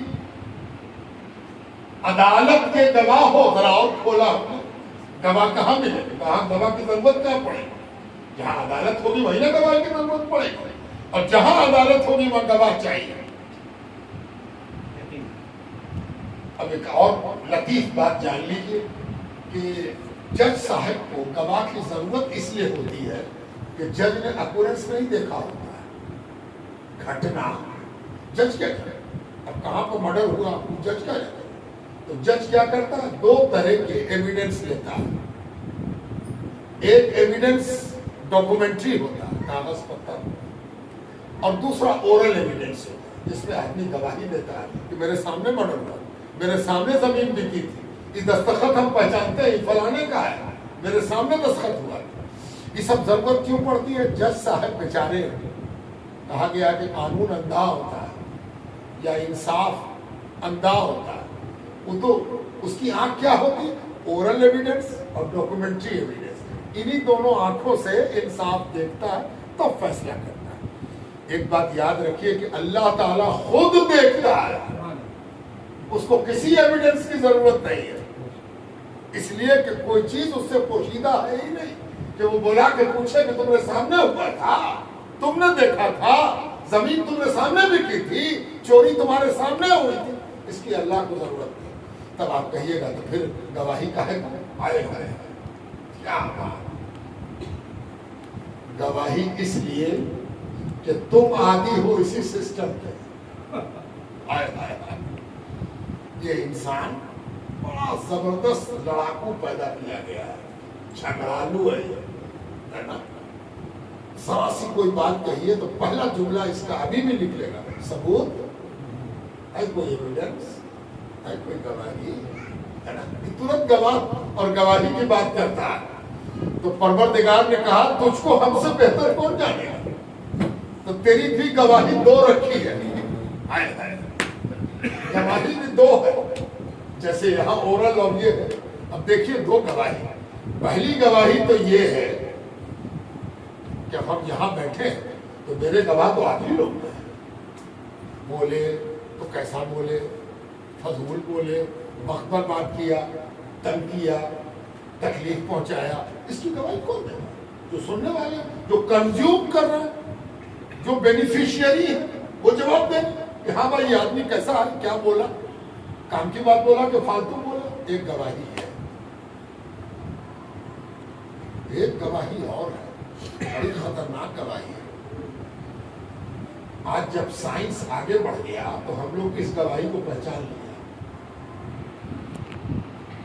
عدالت کے گواہ ہو۔ ذرا اور کھولا، گواہ کہاں ملے؟ کہاں گواہ کی ضرورت کہاں پڑے؟ جہاں عدالت ہوگی وہیں نہ گواہ کی ضرورت پڑے گی، اور جہاں عدالت ہوگی وہاں گواہ چاہیے۔ اب ایک اور لطیف بات جان لیجیے کہ جج صاحب کو گواہ کی ضرورت اس لیے ہوتی ہے کہ جج نے اکورنس نہیں دیکھا ہوتا ہے، گھٹنا۔ جج کیا کرے؟ اب کہاں پر مرڈر ہوا، جج کیا کرے؟ تو جج کیا کرتا ہے؟ 2 طرح کے ایویڈنس لیتا ہے۔ ایک ایویڈنس ڈاکومنٹری ہوتا ہے، کاغذ پتر، اور دوسرا اورل ایویڈنس ہوتا ہے، جس میں آدمی گواہی دیتا ہے کہ میرے سامنے مرڈر ہوا، میرے سامنے زمین بکی تھی، یہ دستخط ہم پہچانتے ہیں، فلانے کا ہے، میرے سامنے دستخط ہوا۔ یہ سب ضرورت کیوں پڑتی ہے؟ جج صاحب بیچارے، کہا گیا کہ قانون اندھا ہوتا ہے یا انصاف اندھا ہوتا ہے، وہ تو اس کی آنکھ کیا ہوتی؟ اورل ایویڈنس اور ڈاکومنٹری ایویڈنس، انہی دونوں آنکھوں سے انصاف دیکھتا ہے تب فیصلہ کرتا ہے۔ ایک بات یاد رکھیے کہ اللہ تعالیٰ خود دیکھتا ہے، اس کو کسی ایویڈنس کی ضرورت نہیں ہے، اس لیے کہ کوئی چیز اس سے پوشیدہ ہے ہی نہیں کہ وہ بلا کے پوچھے کہ تم نے سامنے ہوا تھا، تم نے دیکھا تھا، زمین تم نے سامنے بکی تھی، چوری تمہارے سامنے ہوئی تھی، اس کی اللہ کو ضرورت نہیں۔ تب آپ کہیے گا تو پھر گواہی کہے گا؟ آئے ہائے کیا بات! گواہی اس لیے کہ تم عادی ہو اسی سسٹم کے۔ آئے ہائے یہ انسان بڑا زبردست لڑاکو پیدا کیا گیا ہے، جھگڑالو ہے نا۔ ذرا سی کوئی بات کہیے تو پہلا جملہ اس کا ابھی بھی نکلے گا، ثبوت ہے، کوئی ایویڈنس ہے، کوئی گواہی ہے نا، ترنت گواہ اور گواہی کی بات کرتا ہے۔ تو پروردگار نے کہا تجھ کو ہم سے بہتر کون جانے گا، تو تیری بھی گواہی 2 رکھی ہے۔ گواہی بھی 2 ہے، جیسے یہاں اورل اور یہ ہے۔ اب دیکھیے 2 گواہی، پہلی گواہی تو یہ ہے کہ ہم یہاں بیٹھے ہیں تو میرے گواہ تو آپ ہی لوگ ہیں، بولے تو کیسا بولے، فضول بولے، وقت پر بات کیا، تنگ کیا، تکلیف پہنچایا، اس کی گواہی کون دے گا؟ جو سننے والے، جو کنزیوم کر رہے ہیں، جو بینیفیشیری ہے، وہ جواب دیں کہ ہاں بھائی یہ آدمی کیسا ہے، کیا بولا، کام کی بات بولا کہ فالتو بولا۔ ایک گواہی ہے، ایک گواہی اور ہے، بڑی خطرناک گواہی ہے۔ آج جب سائنس آگے بڑھ گیا تو ہم لوگ اس گواہی کو پہچان لیا.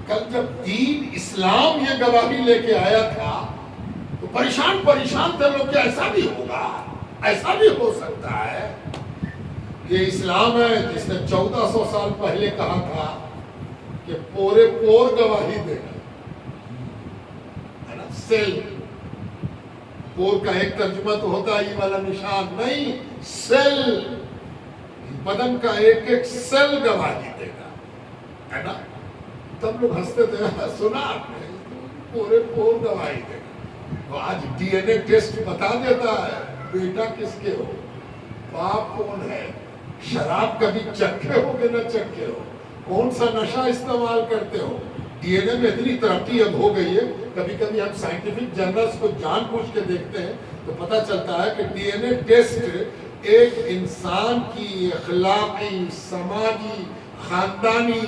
کل جب دین اسلام یہ گواہی لے کے آیا تھا تو پریشان تھے لوگ کہ ایسا بھی ہوگا, ایسا بھی ہو سکتا ہے. یہ اسلام ہے جس نے 1400 سال پہلے کہا تھا کہ پورے پور گواہی دے گا, ہے نا. سیل, پور کا ایک ترجمہ تو ہوتا ہے یہ والا نشان, نہیں, سیل, بدن کا ایک ایک سیل گواہی دے گا, ہے نا. تب لوگ ہنستے تھے, سنا آپ نے, پورے پور گواہی دے گا. تو آج ڈی این اے ٹیسٹ بتا دیتا ہے بیٹا کس کے ہو, باپ کون ہے, شراب کبھی چکھے ہو کہ نہ چکھے ہو, کون سا نشہ استعمال کرتے ہو. ڈی این اے میں اتنی ترقی اب ہو گئی ہے, کبھی کبھی ہم سائنٹیفک جرنلز کو جان بوجھ کے دیکھتے ہیں تو پتہ چلتا ہے کہ ڈی این اے ٹیسٹ ایک انسان کی اخلاقی, سماجی, خاندانی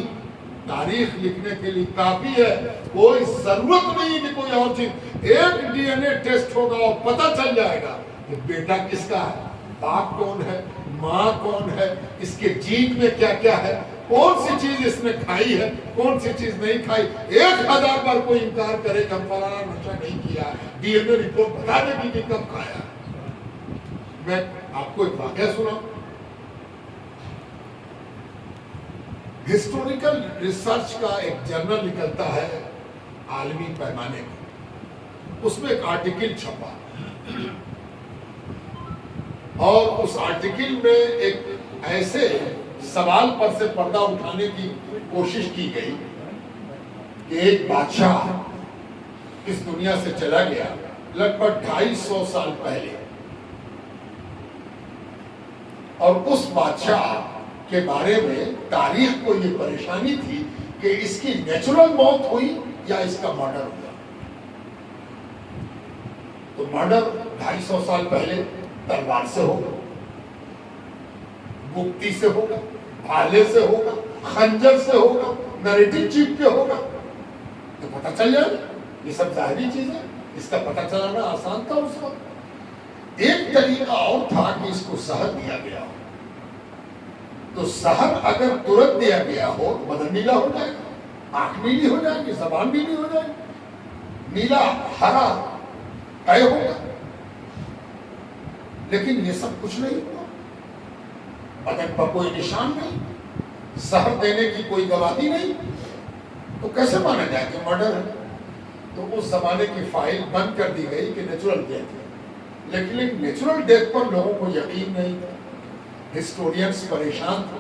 تاریخ لکھنے کے لیے کافی ہے. کوئی ضرورت نہیں کہ کوئی اور چیز, ایک ڈی این اے ٹیسٹ ہوگا اور پتہ چل جائے گا کہ بیٹا کس کا ہے, باپ کون ہے, ماں کون ہے, اس کے جین میں کیا کیا ہے, کون سی چیز اس نے کھائی ہے, کون سی چیز نہیں کھائی. 1000 بار کوئی انکار کرے کہ ہم فلانا نشہ نہیں کیا, ڈی این اے رپورٹ بتا دے گی کہ کب کھایا. میں آپ کو ایک واقعہ سناؤں. ہسٹوریکل ریسرچ کا ایک جرنل نکلتا ہے عالمی پیمانے کا, اس میں ایک آرٹیکل چھپا اور اس آرٹیکل میں ایک ایسے سوال پر سے پردہ اٹھانے کی کوشش کی گئی کہ ایک بادشاہ اس دنیا سے چلا گیا لگ بھگ 250 سال پہلے, اور اس بادشاہ کے بارے میں تاریخ کو یہ پریشانی تھی کہ اس کی نیچرل موت ہوئی یا اس کا مرڈر ہوا. تو مرڈر 250 سال پہلے تلوار سے ہوگا, گپتی سے ہوگا, بھالے سے ہوگا, خنجر سے ہوگا, نریٹو چیپ پہ ہوگا, تو پتہ چل جائے. یہ سب ظاہری چیزیں, اس کا پتہ چلانا آسان تھا اس وقت. ایک طریقہ اور تھا کہ اس کو زہر دیا گیا ہو, تو زہر اگر ترنت دیا گیا ہو تو بدن نیلا ہو جائے گا, آنکھ نیلی ہو جائے گی, زبان نیلی ہو جائے گی, نیلا ہرا طے ہوگا. لیکن یہ سب کچھ نہیں ہوا, بدن پر کوئی نشان نہیں, زہر دینے کی کوئی گواہی نہیں, تو کیسے مانا جائے کہ مرڈر ہے. تو اس زمانے کی فائل بند کر دی گئی کہ نیچرل ڈیتھ ہے. لیکن نیچرل ڈیتھ پر لوگوں کو یقین نہیں تھا, ہسٹورینز پریشان تھا,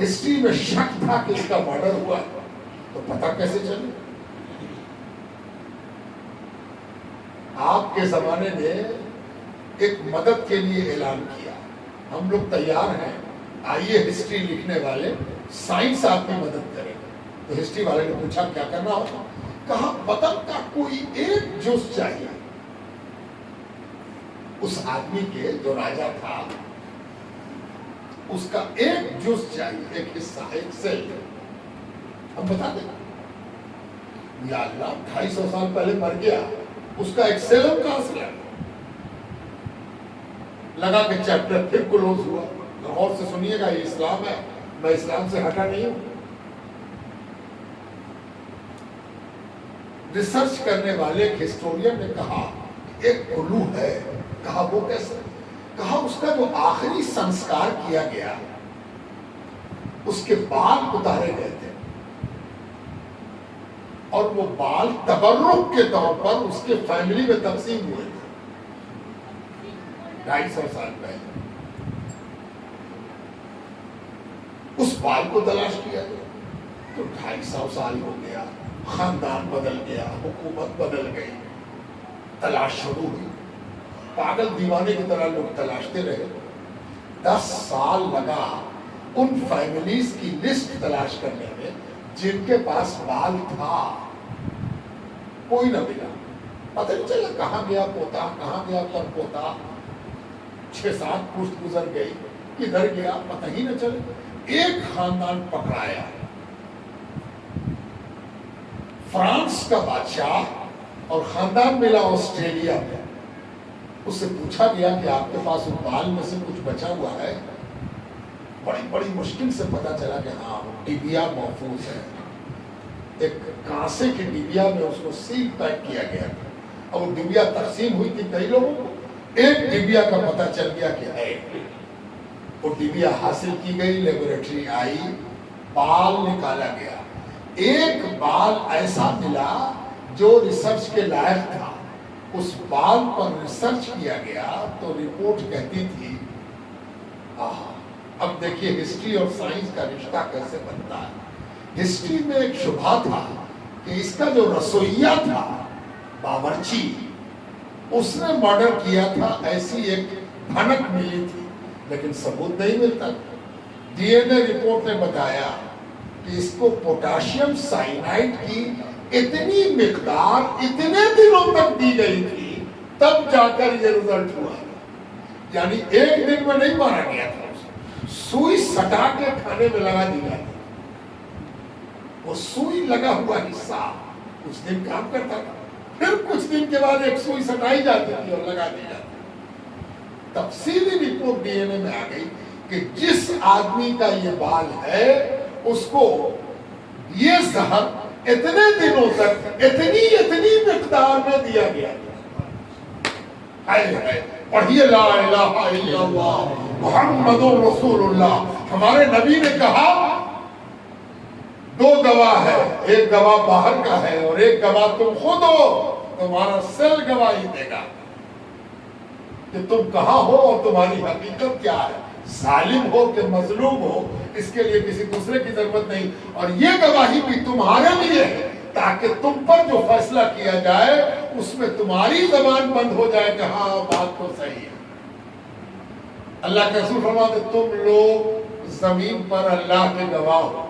ہسٹری میں شک تھا کہ اس کا مرڈر ہوا, تو پتہ کیسے چلے. آپ کے زمانے نے ایک مدد کے لیے اعلان کیا, ہم لوگ تیار ہیں, آئیے ہسٹری لکھنے والے, سائنس آپ کی مدد کرے. تو ہسٹری والے نے پوچھا کیا کرنا ہوگا, کہا بدن کا کوئی ایک جز چاہیے. اس آدمی کے جو راجا تھا اس کا ایک جز چاہیے, ایک حصہ, ایک سیل. ہم بتا دیں یا اللہ 250 سال پہلے مر گیا, اس کا ایک سیل ہم کہاں سے لگا کہ چیپٹر پھر کلوز ہوا. غور سے سنیے گا, یہ اسلام ہے, میں اسلام سے ہٹا نہیں ہوں. ریسرچ کرنے والے ایک ہسٹورین نے کہا ایک کلو ہے. کہا وہ کیسے, کہا اس کا جو آخری سنسکار کیا گیا اس کے بال اتارے گئے تھے, اور وہ بال تبرک کے طور پر اس کے فیملی میں تقسیم ہوئے تھے 250 سال پہلے. اس بال کو تلاش کیا گیا تو 250 سال ہو گیا, خاندان بدل گیا, حکومت بدل گئی, تلاش شروع ہوئی. پاگل دیوانے کی طرح لوگ تلاشتے رہے. 10 سال لگا ان فیملیز کی لسٹ تلاش کرنے میں جن کے پاس بال تھا. کوئی نہ ملا, پتہ نہیں چلا کہاں گیا پوتا, کہاں گیا پر پوتا. 6-7 پشت گزر گئی, کدھر گیا پتہ ہی نہ چلے. ایک خاندان پکڑایا, فرانس کا بادشاہ, اور خاندان ملا آسٹریلیا میں. اس سے پوچھا گیا کہ آپ کے پاس ان بال میں سے کچھ بچا ہوا ہے؟ بڑی مشکل سے پتا چلا کہ ہاں ڈبیا محفوظ ہے، ایک کانسے کی ڈبیا میں اس کو سیل پیک کیا گیا تھا، اور وہ ڈبیا تقسیم ہوئی تھی کئی لوگوں کو، ایک ڈبیا کا پتہ چل گیا کہ ہے، وہ ڈبیا حاصل کی گئی، لیبوریٹری آئی، بال نکالا گیا، ایک بال ایسا ملا جو ریسرچ کے لائق تھا، اس بال پر ریسرچ کیا گیا تو رپورٹ کہتی تھی اب دیکھیے ہسٹری اور سائنس کا رشتہ کیسے بنتا ہے۔ ہسٹری میں ایک شبہ تھا کہ اس کا جو رسوئیا تھا باورچی، اس نے مرڈر کیا تھا، ایسی ایک بھنک ملی تھی لیکن ثبوت نہیں ملتا۔ ڈی این اے رپورٹ نے بتایا کہ اس کو پوٹاشیم سائنائڈ کی اتنی مقدار اتنے دنوں تک دی گئی تھی، تب جا کر یہ رزلٹ ہوا، یعنی ایک دن میں نہیں مارا گیا تھا، سوئی سٹا کے کھانے میں لگا دی جاتی، وہ سوئی لگا ہوا حصہ کچھ دن کام کرتا تھا، پھر کچھ دن کے بعد ایک سوئی سٹائی جاتی تھی اور لگا دی جاتی۔ تفصیلی رپورٹ ڈی این اے میں آ گئی کہ جس آدمی کا یہ بال ہے اس کو یہ زہر اتنے دنوں تک اتنی مقدار میں دیا گیا۔ پڑھیے لا الہ الا اللہ محمد رسول اللہ۔ ہمارے نبی نے کہا دو گواہ ہے، ایک گواہ باہر کا ہے اور ایک گواہ تم خود ہو، تمہارا سل گواہی دے گا کہ تم کہاں ہو اور تمہاری حقیقت کیا ہے، ظالم ہو کہ مظلوم ہو، اس کے لیے کسی دوسرے کی ضرورت نہیں، اور یہ گواہی بھی تمہارے لیے ہے تاکہ تم پر جو فیصلہ کیا جائے اس میں تمہاری زبان بند ہو جائے کہ ہاں بات تو صحیح ہے۔ اللہ کے رسول فرماتے تم لوگ زمین پر اللہ کے گواہ ہو،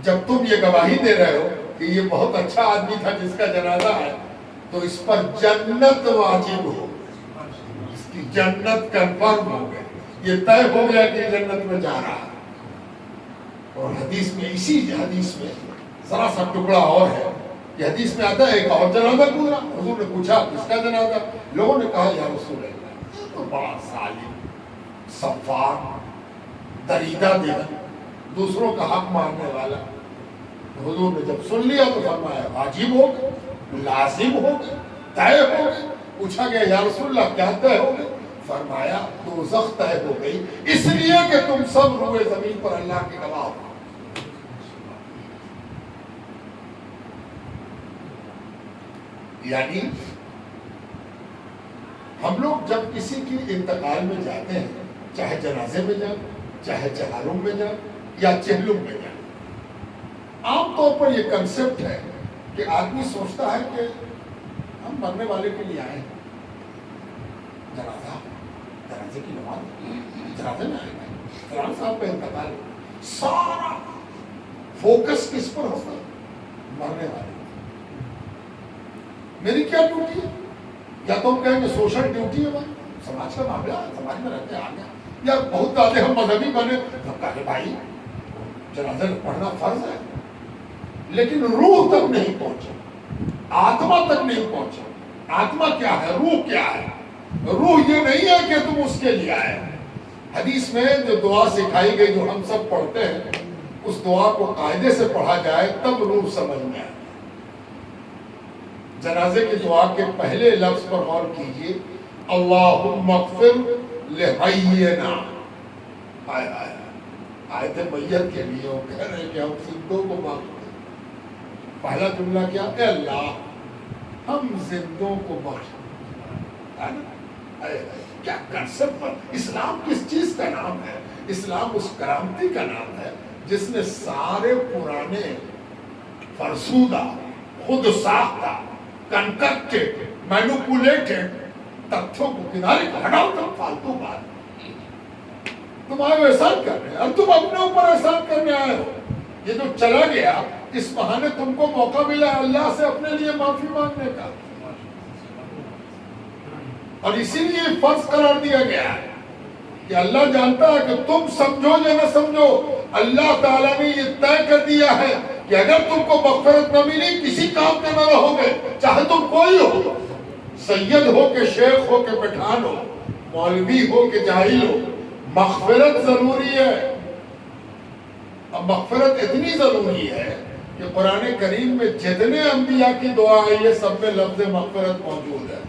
جب تم یہ گواہی دے رہے ہو کہ یہ بہت اچھا آدمی تھا جس کا جنازہ ہے، تو اس پر جنت واجب ہو، اس کی جنت کنفرم ہو گئی، یہ طے ہو گیا کہ جنت میں جا رہا ہے۔ اور حدیث میں، اسی حدیث میں ذرا سا ٹکڑا اور ہے، یہ حدیث میں آتا ہے ایک اور جنازہ گزرا، حضور نے پوچھا کس کا جنازہ؟ لوگوں نے کہا یا رسول اللہ، یہ تو بڑا ظالم، صفار، دریدہ دل، دوسروں کا حق ماننے والا۔ حضور نے جب سن لیا تو فرمایا واجب ہو گئے، لازم ہو گئے، طے ہو گئے۔ پوچھا گیا یا رسول اللہ کیا طے ہو گئے؟ فرمایا دوزخ طے ہو گئی، اس لیے کہ تم سب روئے زمین پر اللہ کے گواہ ہو۔ یعنی ہم لوگ جب کسی کی انتقال میں جاتے ہیں، چاہے جنازے میں جائیں، چاہے چہارم میں جائیں یا چہلم میں جائیں، عام طور پر یہ کنسپٹ ہے کہ آدمی سوچتا ہے کہ ہم مرنے والے کے لیے آئے ہیں، جنازے کی نماز، جنازے میں آئے ہیں، فلاں صاحب کا انتقال، سارا فوکس کس پر ہوتا ہے؟ مرنے والے۔ میری کیا ڈیوٹی ہے؟ یا تو ہم کہیں گے سوشل ڈیوٹی ہے، بھائی سماج کا معاملہ ہے، سماج میں رہتے آ گیا، یا بہت زیادہ ہم مذہبی بنے تو کہے بھائی جنازہ پڑھنا فرض ہے، لیکن روح تک نہیں پہنچا، آتما تک نہیں پہنچا۔ آتما کیا ہے؟ روح کیا ہے؟ روح یہ نہیں ہے کہ تم اس کے لیے آئے۔ حدیث میں جو دعا سکھائی گئی جو ہم سب پڑھتے ہیں، اس دعا کو قاعدے سے پڑھا جائے تب روح سمجھ میں آئے۔ جنازے کی دعا کے پہلے لفظ پر غور کیجئے، اللہم اغفر لحینا۔ آئے تھے میت کے لیے، وہ کہہ رہے کہ ہم زندوں کو معاف کر۔ پہلا جملہ کیا؟ اے اللہ ہم زندوں کو بخش۔ کیا کنسپٹ! اسلام کس چیز کا نام ہے؟ اسلام اس کرامتی کا نام ہے جس نے سارے پرانے فرسودہ، خود ساختہ، کنکٹڈ، مینوپولیٹڈ تتھوں کو کنارے کو ہٹاؤ، تم فالتو بات، تم آئے ہو احسان کرنے اور تم اپنے اوپر احسان کرنے آئے ہو۔ یہ جو چلا گیا اس بہانے تم کو موقع ملا ہے اللہ سے اپنے لیے معافی مانگنے کا، اور اسی لیے فرض قرار دیا گیا ہے کہ اللہ جانتا ہے کہ تم سمجھو یا نہ سمجھو، اللہ تعالیٰ نے یہ طے کر دیا ہے کہ اگر تم کو مغفرت نہ ملی کسی کام کے نہ رہو گے، چاہے تم کوئی ہو، سید ہو کہ شیخ ہو کہ پٹھان ہو، مولوی ہو کہ جاہل ہو، مغفرت ضروری ہے۔ اب مغفرت اتنی ضروری ہے کہ قرآن کریم میں جتنے انبیاء کی دعا ہے یہ سب میں لفظ مغفرت موجود ہے۔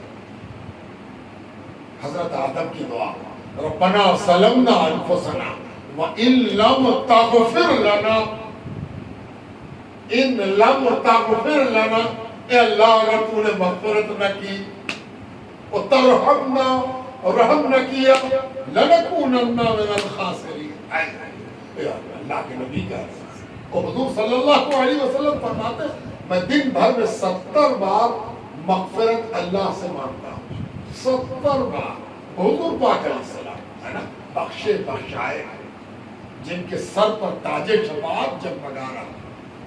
حضرت آدم کی دعا ربنا ظلمنا انفسنا وان لم تغفر لنا، ان لم تغفر لنا، اے اللہ اگر تو نے مغفرت نہ کی اور ترحمنا اور رحم نہ کیا لنکونن من الخاسرین۔ اللہ کے نبی کا اور حضور صلی اللہ علیہ وسلم فرماتے میں دن بھر میں 70 بار مغفرت اللہ سے مانگتا ہوں، 70 بار۔ حضور پاک علیہ السلام ہے نا بخشے بخشائے، جن کے سر پر تاج شفاعت جگمگا رہا،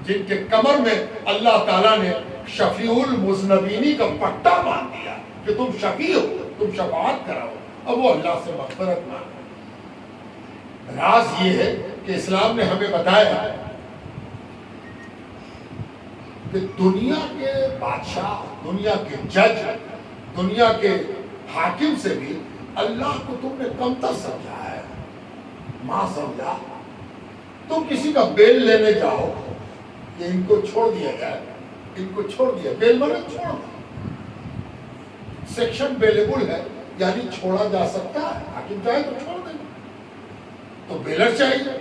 جن کے کمر میں اللہ تعالیٰ نے شفیع المذنبین کا پٹا باندھ دیا کہ تم شفیع ہو، تم شفاعت کراؤ، اب وہ اللہ سے مغفرت مانگے۔ راز یہ ہے کہ اسلام نے ہمیں بتایا کہ دنیا کے بادشاہ، دنیا کے جج، دنیا کے حاکم سے بھی اللہ کو تم نے کمتر سمجھا ہے۔ ماں سمجھا تم کسی کا بیل لینے جاؤ کہ ان کو چھوڑ دیا جائے، ان کو چھوڑ دیا، بیل مانے چھوڑ دیا، سیکشن بیلیبل ہے یعنی چھوڑا جا سکتا ہے، حاکم چاہے تو چھوڑ دے، تو بیلر چاہیے،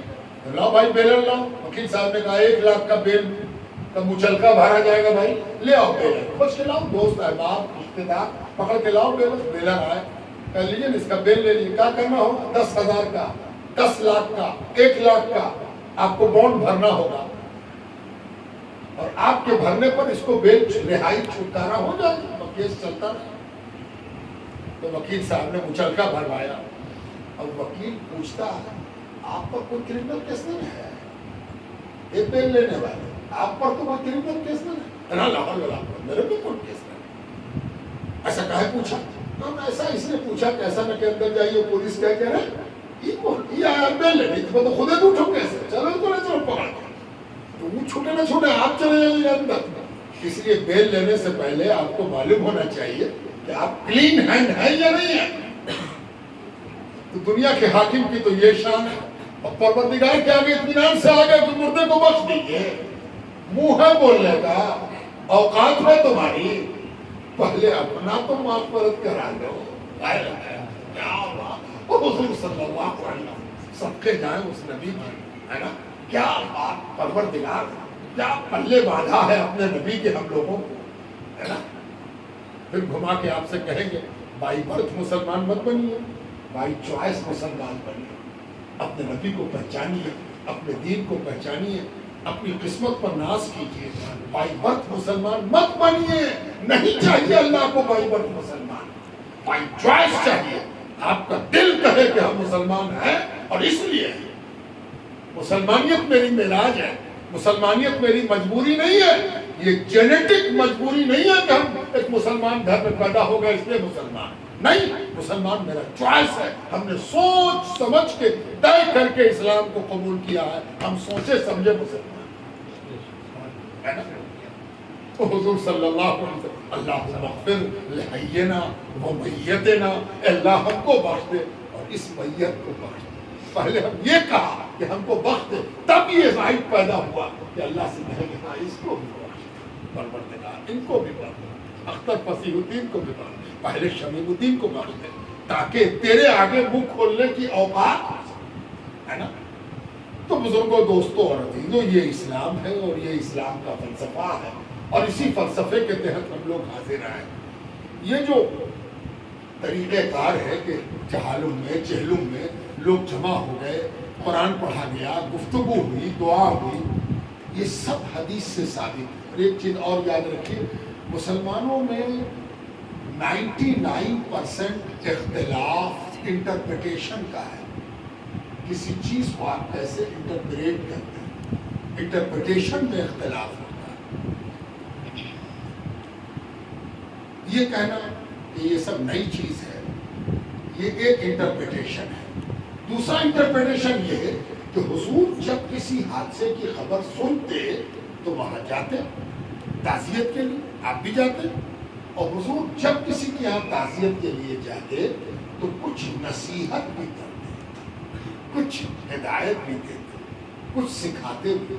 لاؤ بھائی بیلر لاؤ۔ وکیل صاحب نے کہا 1 لاکھ کا بیل کا مچلکا بھرا جائے گا، بھائی لے آؤ بیلر، کھوج کے لاؤ، دوست احباب رشتے دار پکڑ کے لاؤ بیلر۔ بیلر آئے کہہ لیجیے اس کا بیل لے لیجیے، کیا کرنا ہوگا؟ 10,000 کا، 10 لاکھ کا، 1 لاکھ کا آپ کو بانڈ بھرنا ہوگا، اور آپ کے بھرنے پر اس کو بیل رہائی چھٹکارا ہو جائے گا، کیس چلتا رہے۔ تو وکیل صاحب نے مچلکا بھروایا، اب وکیل پوچھتا ہے آپ پر کوئی کرمنل کیس نہیں ہے؟ ایک بیل لینے والے آپ پر تو کوئی کرمنل کیس نہیں ہے؟ میرے پہ کوئی کیس نہیں۔ ایسا کہے پوچھا؟ ایسا اس نے پوچھا کہ ایسا نہ کہ اندر جائیے پولیس کہہ کے یہ آیا بیل لینے، اس میں تو خود ہی اٹھو کیسے، چلو تو نہیں، چلو پکڑ تو وہ چھوٹے نہ چھوٹے آپ چلے جائیے اندر۔ اس لیے بیل لینے سے پہلے آپ کو معلوم ہونا چاہیے کہ آپ کلین ہینڈ ہیں یا نہیں ہیں۔ تو دنیا کے حاکم کی تو یہ شان ہے، اور پروردگار کے آگے اطمینان سے آگے تو مردے کو بخش دیجیے، منہ ہے بولنے کا، اوقات ہے تمہاری، پہلے اپنا تو مغفرت کرا دو۔ کیا حضور صلی اللہ علیہ وسلم صدقے جائیں اس نبی کی، ہے نا، کیا بات، پروردگار کیا پلے باندھا ہے اپنے نبی کے ہم لوگوں کو، ہے نا۔ پھر گھما کے آپ سے کہیں گے بائی برتھ مسلمان مت بنیے، بائی چوائس مسلمان بنیے، اپنے نبی کو پہچانیے، اپنے دین کو پہچانیے، اپنی قسمت پر ناز کیجیے۔ بائی برتھ مسلمان مت بنیے، نہیں چاہیے اللہ کو بائی برتھ مسلمان، بائی چوائس چاہیے، آپ کا دل کہے کہ ہم مسلمان ہیں، اور اس لیے مسلمانیت میری معراج ہے، مسلمانیت میری مجبوری نہیں ہے، یہ جینیٹک مجبوری نہیں ہے کہ ہم ایک مسلمان گھر میں پیدا ہو گئے اس لیے مسلمان نہیں، مسلمان میرا چوائس ہے، ہم نے سوچ سمجھ کے طے کر کے اسلام کو قبول کیا ہے، ہم سوچے سمجھے مسلمان ہے نا۔ تو حضور صلی اللہ علیہ وسلم اللہم اغفر لحینا و میتنا، اللہ ہم کو بخش دے اور اس میت کو بخش دے۔ پہلے ہم یہ کہا کہ ہم کو بخش دے، تب یہ ظاہر پیدا ہوا کہ اللہ سے کہیں گے ہاں اس کو بھی بخش دے، پروردگار ان کو بھی بخش دے، اختر فصیح الدین کو بھی بخش دے، پہلے شمیم الدین کو بخش دے، تاکہ تیرے آگے منہ کھولنے کی اوقات ہے نا۔ تو بزرگوں، دوستوں اور عزیزوں، یہ اسلام ہے اور یہ اسلام کا فلسفہ ہے، اور اسی فلسفے کے تحت ہم لوگ حاضر ہیں۔ یہ جو طریقہ کار ہے کہ جہالم میں چہلم میں لوگ جمع ہو گئے، قرآن پڑھا گیا، گفتگو ہوئی، دعا ہوئی، یہ سب حدیث سے ثابت۔ اور ایک چیز اور یاد رکھیے، مسلمانوں میں 99% اختلاف انٹرپریٹیشن کا ہے، کسی چیز کو آپ کیسے انٹرپریٹ کرتے ہیں، انٹرپریٹیشن میں اختلاف ہوتا ہے۔ یہ کہنا کہ یہ سب نئی چیز ہے، یہ ایک انٹرپریٹیشن ہے۔ دوسرا انٹرپریٹیشن یہ ہے کہ حضور جب کسی حادثے کی خبر سنتے تو وہاں جاتے تعزیت کے لیے، آپ بھی جاتے، اور حضور جب کسی کے یہاں تعزیت کے لیے جاتے تو کچھ نصیحت بھی کرتے، کچھ ہدایت بھی دیتے، کچھ سکھاتے بھی،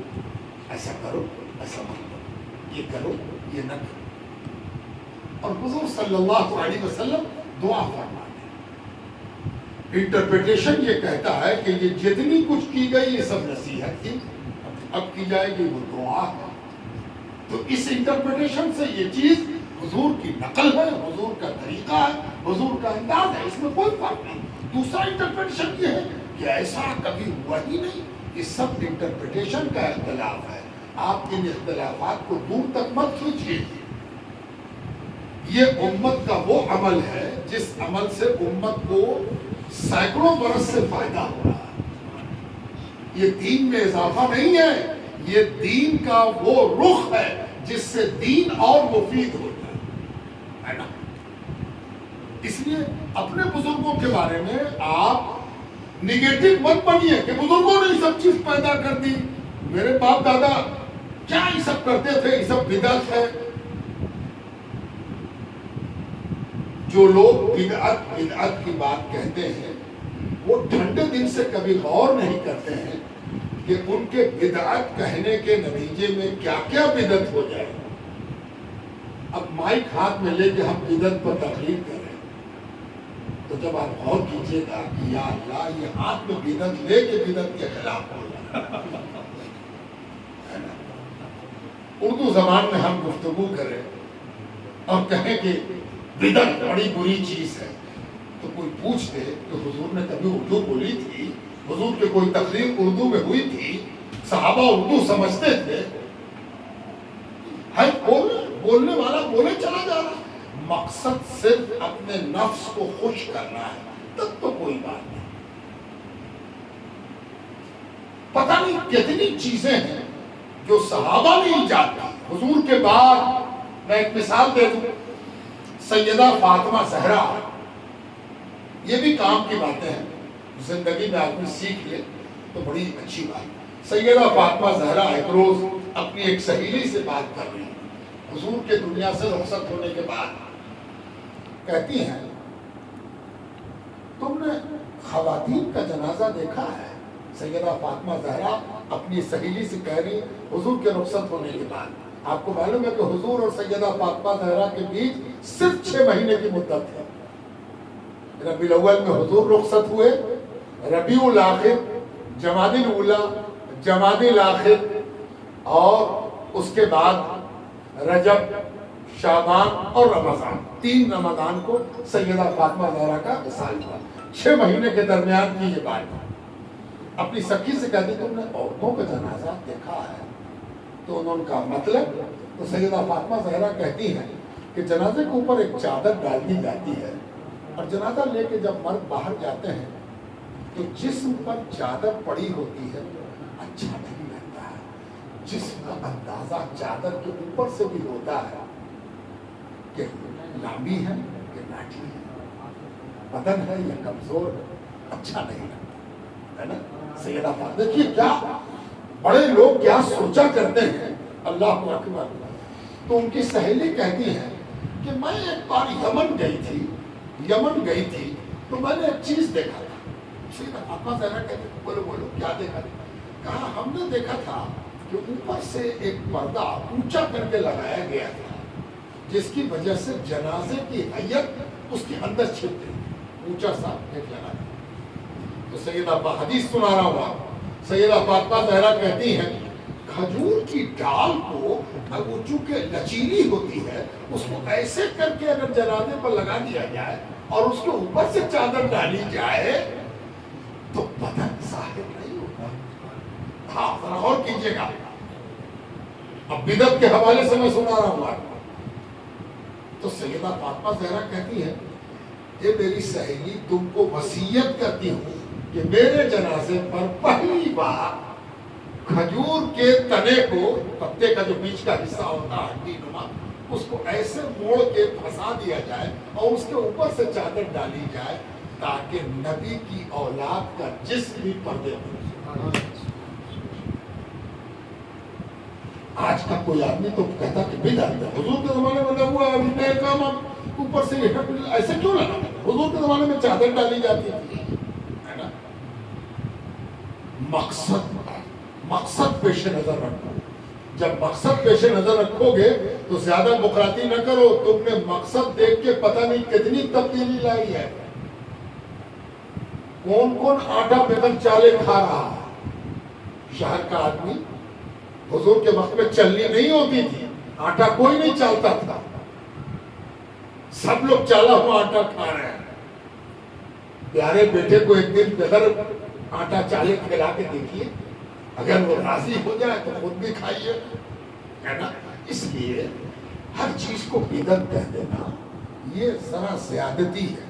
ایسا کرو ایسا مت کرو، یہ کرو یہ نہ کرو۔ اور حضور صلی اللہ علیہ وسلم دعا فرماتے، انٹرپریٹیشن یہ کہتا ہے کہ یہ جتنی کچھ کی گئی یہ سب نصیحت تھی، اب کی جائے گی وہ دعا ہے۔ تو اس انٹرپریٹیشن سے یہ چیز حضور کی نقل ہے، حضور کا طریقہ ہے، حضور کا انداز ہے، اس میں کوئی فرق نہیں۔ دوسرا انٹرپریٹیشن یہ ہے کہ ایسا کبھی ہوا ہی نہیں، یہ سب انٹرپریٹیشن کا اختلاف ہے۔ آپ ان اختلافات کو دور تک مت کھینچیے۔ یہ امت کا وہ عمل ہے جس عمل سے امت کو سینکڑوں برس سے فائدہ ہو رہا ہے۔ یہ دین میں اضافہ نہیں ہے، یہ دین کا وہ رخ ہے جس سے دین اور مفید ہو جائے، ہے نا؟ اس لیے اپنے بزرگوں کے بارے میں آپ نگیٹو مت بنیے کہ بزرگوں نے یہ سب چیز پیدا کر دی، میرے باپ دادا کیا یہ سب کرتے تھے، یہ سب بدعت ہے۔ جو لوگ بدعت کی بات کہتے ہیں وہ ٹھنڈے دل سے کبھی غور نہیں کرتے ہیں کہ ان کے بدعت کہنے کے نتیجے میں کیا کیا بدعت ہو جائے۔ اب مائک ہاتھ میں لے کے ہم بدعت پر تقریر کریں تو جب آپ غور کیجئے گا کہ یا اللہ یہ ہاتھ میں بدعت لے کے بدعت کے خلاف ہو جائے۔ اردو زبان میں ہم گفتگو کریں اور کہیں کہ بدعت بڑی بری چیز ہے تو کوئی پوچھ دے کہ حضور نے کبھی اردو بولی تھی، حضور کی کوئی تقریر اردو میں ہوئی تھی، صحابہ اردو سمجھتے تھے؟ ہے بولنے والا بولے چلا جا رہا، مقصد صرف اپنے نفس کو خوش کرنا ہے، تب تو کوئی بات نہیں۔ پتہ نہیں کتنی چیزیں ہیں جو صحابہ نے ایجاد کی حضور کے بعد۔ میں ایک مثال دے دوں، سیدہ فاطمہ زہرا، یہ بھی کام کی باتیں ہیں، زندگی میں آدمی سیکھ لے تو بڑی اچھی بات۔ سیدہ فاطمہ زہرا ایک روز اپنی ایک سہیلی سے بات کر رہی ہیں حضور کے دنیا سے رخصت ہونے کے بعد، کہتی ہیں تم نے خواتین کا جنازہ دیکھا ہے؟ سیدہ فاطمہ زہرا اپنی سہیلی سے کہہ رہی حضور کے رخصت ہونے کے بعد۔ آپ کو معلوم ہے کہ حضور اور سیدہ فاطمہ زہرا کے بیچ صرف 6 مہینے کی مدت ہے۔ ربیع الاول میں حضور رخصت ہوئے، ربیع الاخر، جمادی الاولیٰ، جمادی الاخر، اور اس کے بعد رجب، شعبان اور رمضان، 3 رمضان کو سیدہ فاطمہ زہرا کا وصال ہوا۔ 6 مہینے کے درمیان کی یہ بات ہے۔ اپنی سخی سے کہتی تم نے عورتوں کا جنازہ دیکھا ہے؟ تو انہوں نے کہا مطلب؟ تو سیدہ فاطمہ زہرا کہتی ہیں کہ جنازے کے اوپر ایک چادر ڈال دی جاتی ہے اور جنازہ لے کے جب مرد باہر جاتے ہیں تو جسم پر چادر پڑی ہوتی ہے اچھا نہیں لگتا ہے۔ جسم کا اندازہ چادر کے اوپر سے بھی ہوتا ہے کہ لمبی ہے کہ ناٹی ہے، بدن ہے یا کمزور ہے، اچھا نہیں لگتا، ہے نا؟ سیدہ فاطمہ دیکھیے کیا بڑے لوگ کیا سوچا کرتے ہیں، اللہ اکبر۔ تو ان کی سہیلی کہتی ہے کہ میں ایک بار یمن گئی تھی تو میں نے ایک چیز دیکھا تھا۔ سیدہ فاطمہ زہرا کہتی بولو کیا دیکھا تھا؟ کہا ہم نے دیکھا تھا کہ اوپر سے ایک پردہ اونچا کر کے لگایا گیا تھا جس کی وجہ سے جنازے کی حیت اس کے اندر چھپ گئی، اونچا سا ایک لگا تھا۔ تو سیدہ حدیث سنا رہا ہوں، سیدہ فاطمہ زہرا کہتی ہیں کھجور کی ڈال کو وہ چونکہ لچیلی ہوتی ہے اس کو ایسے کر کے اگر جنازے پر لگا دیا جائے اور اس کے اوپر سے چادر ڈالی جائے تو بدن ظاہر نہیں ہوتا۔ ہاں ذرا غور کیجیے گا، اب بدعت کے حوالے سے میں سنا رہا ہوں آپ کو۔ تو سیدہ فاطمہ زہرا کہتی ہے یہ میری سہیلی تم کو وصیت کرتی ہوں کہ میرے جنازے پر پہلی بار کھجور کے تنے کو، پتے کا جو بیچ کا حصہ ہوتا ہے ہڈی نما، اس کو ایسے موڑ کے پھنسا دیا جائے اور اس کے اوپر سے چادر ڈالی جائے تاکہ نبی کی اولاد کا جسم بھی پردے ہو۔ آج کا کوئی آدمی تو کہتا کہ بدعت ہے، حضور کے زمانے میں نہ ہوا، ابھی نئے کام ہم اوپر سے ایسے کیوں لگا؟ حضور کے زمانے میں چادر ڈالی جاتی تھی، ہے نا؟ مقصد پیش نظر رکھو. جب مقصد پیش نظر رکھو گے تو زیادہ بکراتی نہ کرو. تم نے مقصد دیکھ کے پتہ نہیں کتنی تبدیلی لائی ہے. کون کون آٹا بغیر چالے کھا رہا ہے؟ شہر کا آدمی. حضور کے وقت میں چلنی نہیں ہوتی تھی، آٹا کوئی نہیں چالتا تھا، سب لوگ چالا ہوا آٹا کھا رہے ہیں. پیارے بیٹے کو ایک دن بغیر آٹا چالے کھلا کے دیکھیے، اگر وہ راضی ہو جائے تو خود بھی کھائیے، ہے نا؟ اس لیے ہر چیز کو بدعت کہہ دینا یہ ذرا زیادتی ہے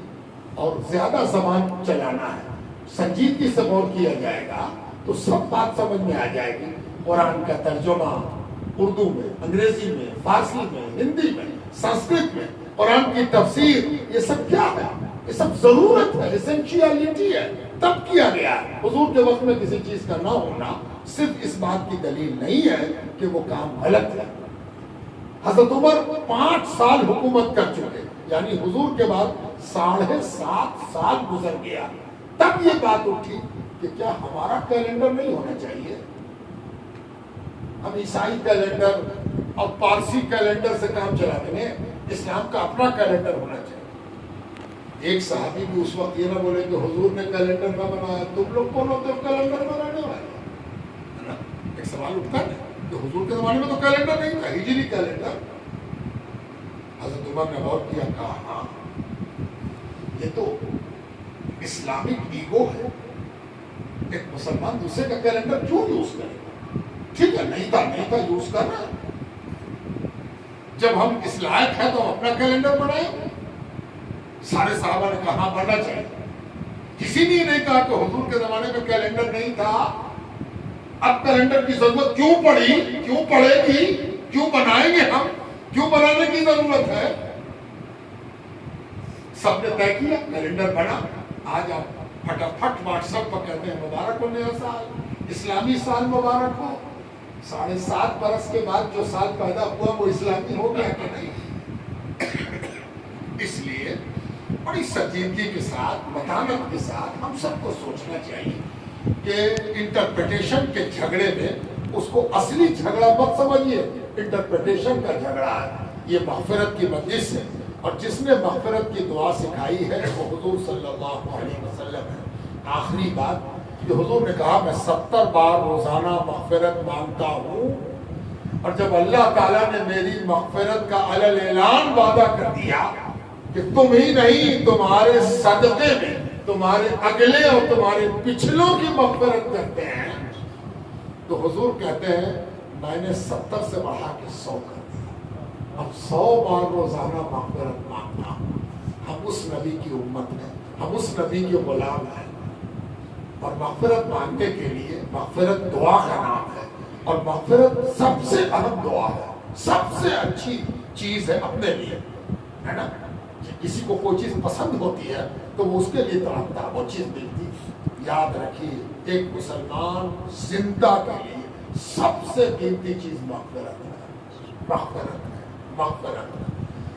اور زیادہ زبان چلانا ہے. سنجیدگی سے غور کیا جائے گا تو سب بات سمجھ میں آ جائے گی. قرآن کا ترجمہ اردو میں، انگریزی میں، فارسی میں، ہندی میں، سنسکرت میں، قرآن کی تفسیر، یہ سب کیا ہے؟ یہ سب ضرورت ہے، ایسنشیلٹی ہے، تب کیا گیا ہے. حضور کے وقت میں کسی چیز کا نہ ہونا صرف اس بات کی دلیل نہیں ہے کہ وہ کام غلط ہے. حضرت عمر 5 سال حکومت کر چکے، یعنی حضور کے بعد 7.5 سال گزر گیا. تب یہ بات اٹھی کہ کیا ہمارا کیلنڈر نہیں ہونا چاہیے؟ ہم عیسائی کیلنڈر اور پارسی کیلنڈر سے کام چلاتے ہیں، اسلام کا اپنا کیلنڈر ہونا چاہیے. ایک صحابی بھی اس وقت یہ نہ بولے کہ حضور نے کیلنڈر نہ بنایا، تم لوگ کون ہوتے ہو کیلنڈر بنانے والے؟ ایک سوال اٹھتا ہے کہ حضور کے زمانے میں تو کیلنڈر نہیں تھا، ہجری کیلنڈر. حضرت عمر نے غور کیا، کہا ہاں یہ تو اسلامک ایگو ہے. ایک مسلمان دوسرے کا کیلنڈر کیوں یوز کرے؟ ٹھیک ہے، نہیں تھا یوز کرنا. جب ہم اس لائق ہیں تو ہم اپنا کیلنڈر بنائیں. سارے صحابہ نے کہا بننا چاہیے. کسی نے نہیں کہا کہ حضور کے زمانے میں کیلنڈر نہیں تھا، اب کیلنڈر کی ضرورت کیوں پڑی، کیوں پڑے گی، کیوں بنائیں گے ہم، کیوں بنانے کی ضرورت ہے؟ سب نے طے کیا، کیلنڈر بنا. آج آپ پھٹافٹ واٹس ایپ پر کہتے ہیں مبارک ہو نیا سال، اسلامی سال مبارک ہو. 7.5 برس کے بعد جو سال پیدا ہوا وہ اسلامی ہو گیا کہ نہیں؟ اس لیے بڑی سنجیدگی کے ساتھ، متانت کے ساتھ ہم سب کو سوچنا چاہیے کہ انٹرپریٹیشن کے جھگڑے میں اس کو اصلی جھگڑا مت سمجھیے. انٹرپریٹیشن کا جھگڑا ہے، یہ مغفرت کی مجلس ہے، اور جس نے مغفرت کی دعا سکھائی ہے وہ حضور صلی اللہ علیہ وسلم ہے. آخری بات کہ حضور نے کہا میں 70 بار روزانہ مغفرت مانگتا ہوں، اور جب اللہ تعالیٰ نے میری مغفرت کا علی اعلان وعدہ کر دیا کہ تم ہی نہیں، تمہارے صدقے میں تمہارے اگلے اور تمہارے پچھلوں کی مغفرت کرتے ہیں، تو حضور کہتے ہیں میں نے 70 سے بڑھا کے 100 کر دیا. اب 100 بار روزانہ مغفرت مانگنا. ہم اس نبی کی امت ہیں، ہم اس نبی کے غلام ہیں، اور مغفرت مانگنے کے لیے مغفرت دعا کا نام ہے، اور مغفرت سب سے اہم دعا ہے، سب سے اچھی چیز ہے اپنے لیے، ہے نا؟ کسی کو کوئی چیز پسند ہوتی ہے تو وہ اس کے لیے تڑپتا، وہ چیز ملتی. یاد رکھیے ایک مسلمان زندہ کے لیے سب سے قیمتی چیز مغفرت ہے، مغفرت ہے، مغفرت ہے.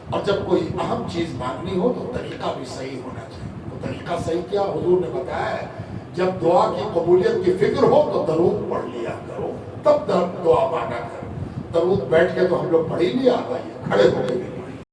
اور جب کوئی اہم چیز مانگنی ہو تو طریقہ بھی صحیح ہونا چاہیے. تو طریقہ صحیح کیا حضور نے بتایا ہے، جب دعا کی قبولیت کی فکر ہو تو درود پڑھ لیا کرو، تب دعا مانگا کرو. درود بیٹھ کے تو ہم لوگ پڑھ ہی نہیں آتا، کھڑے ہو کے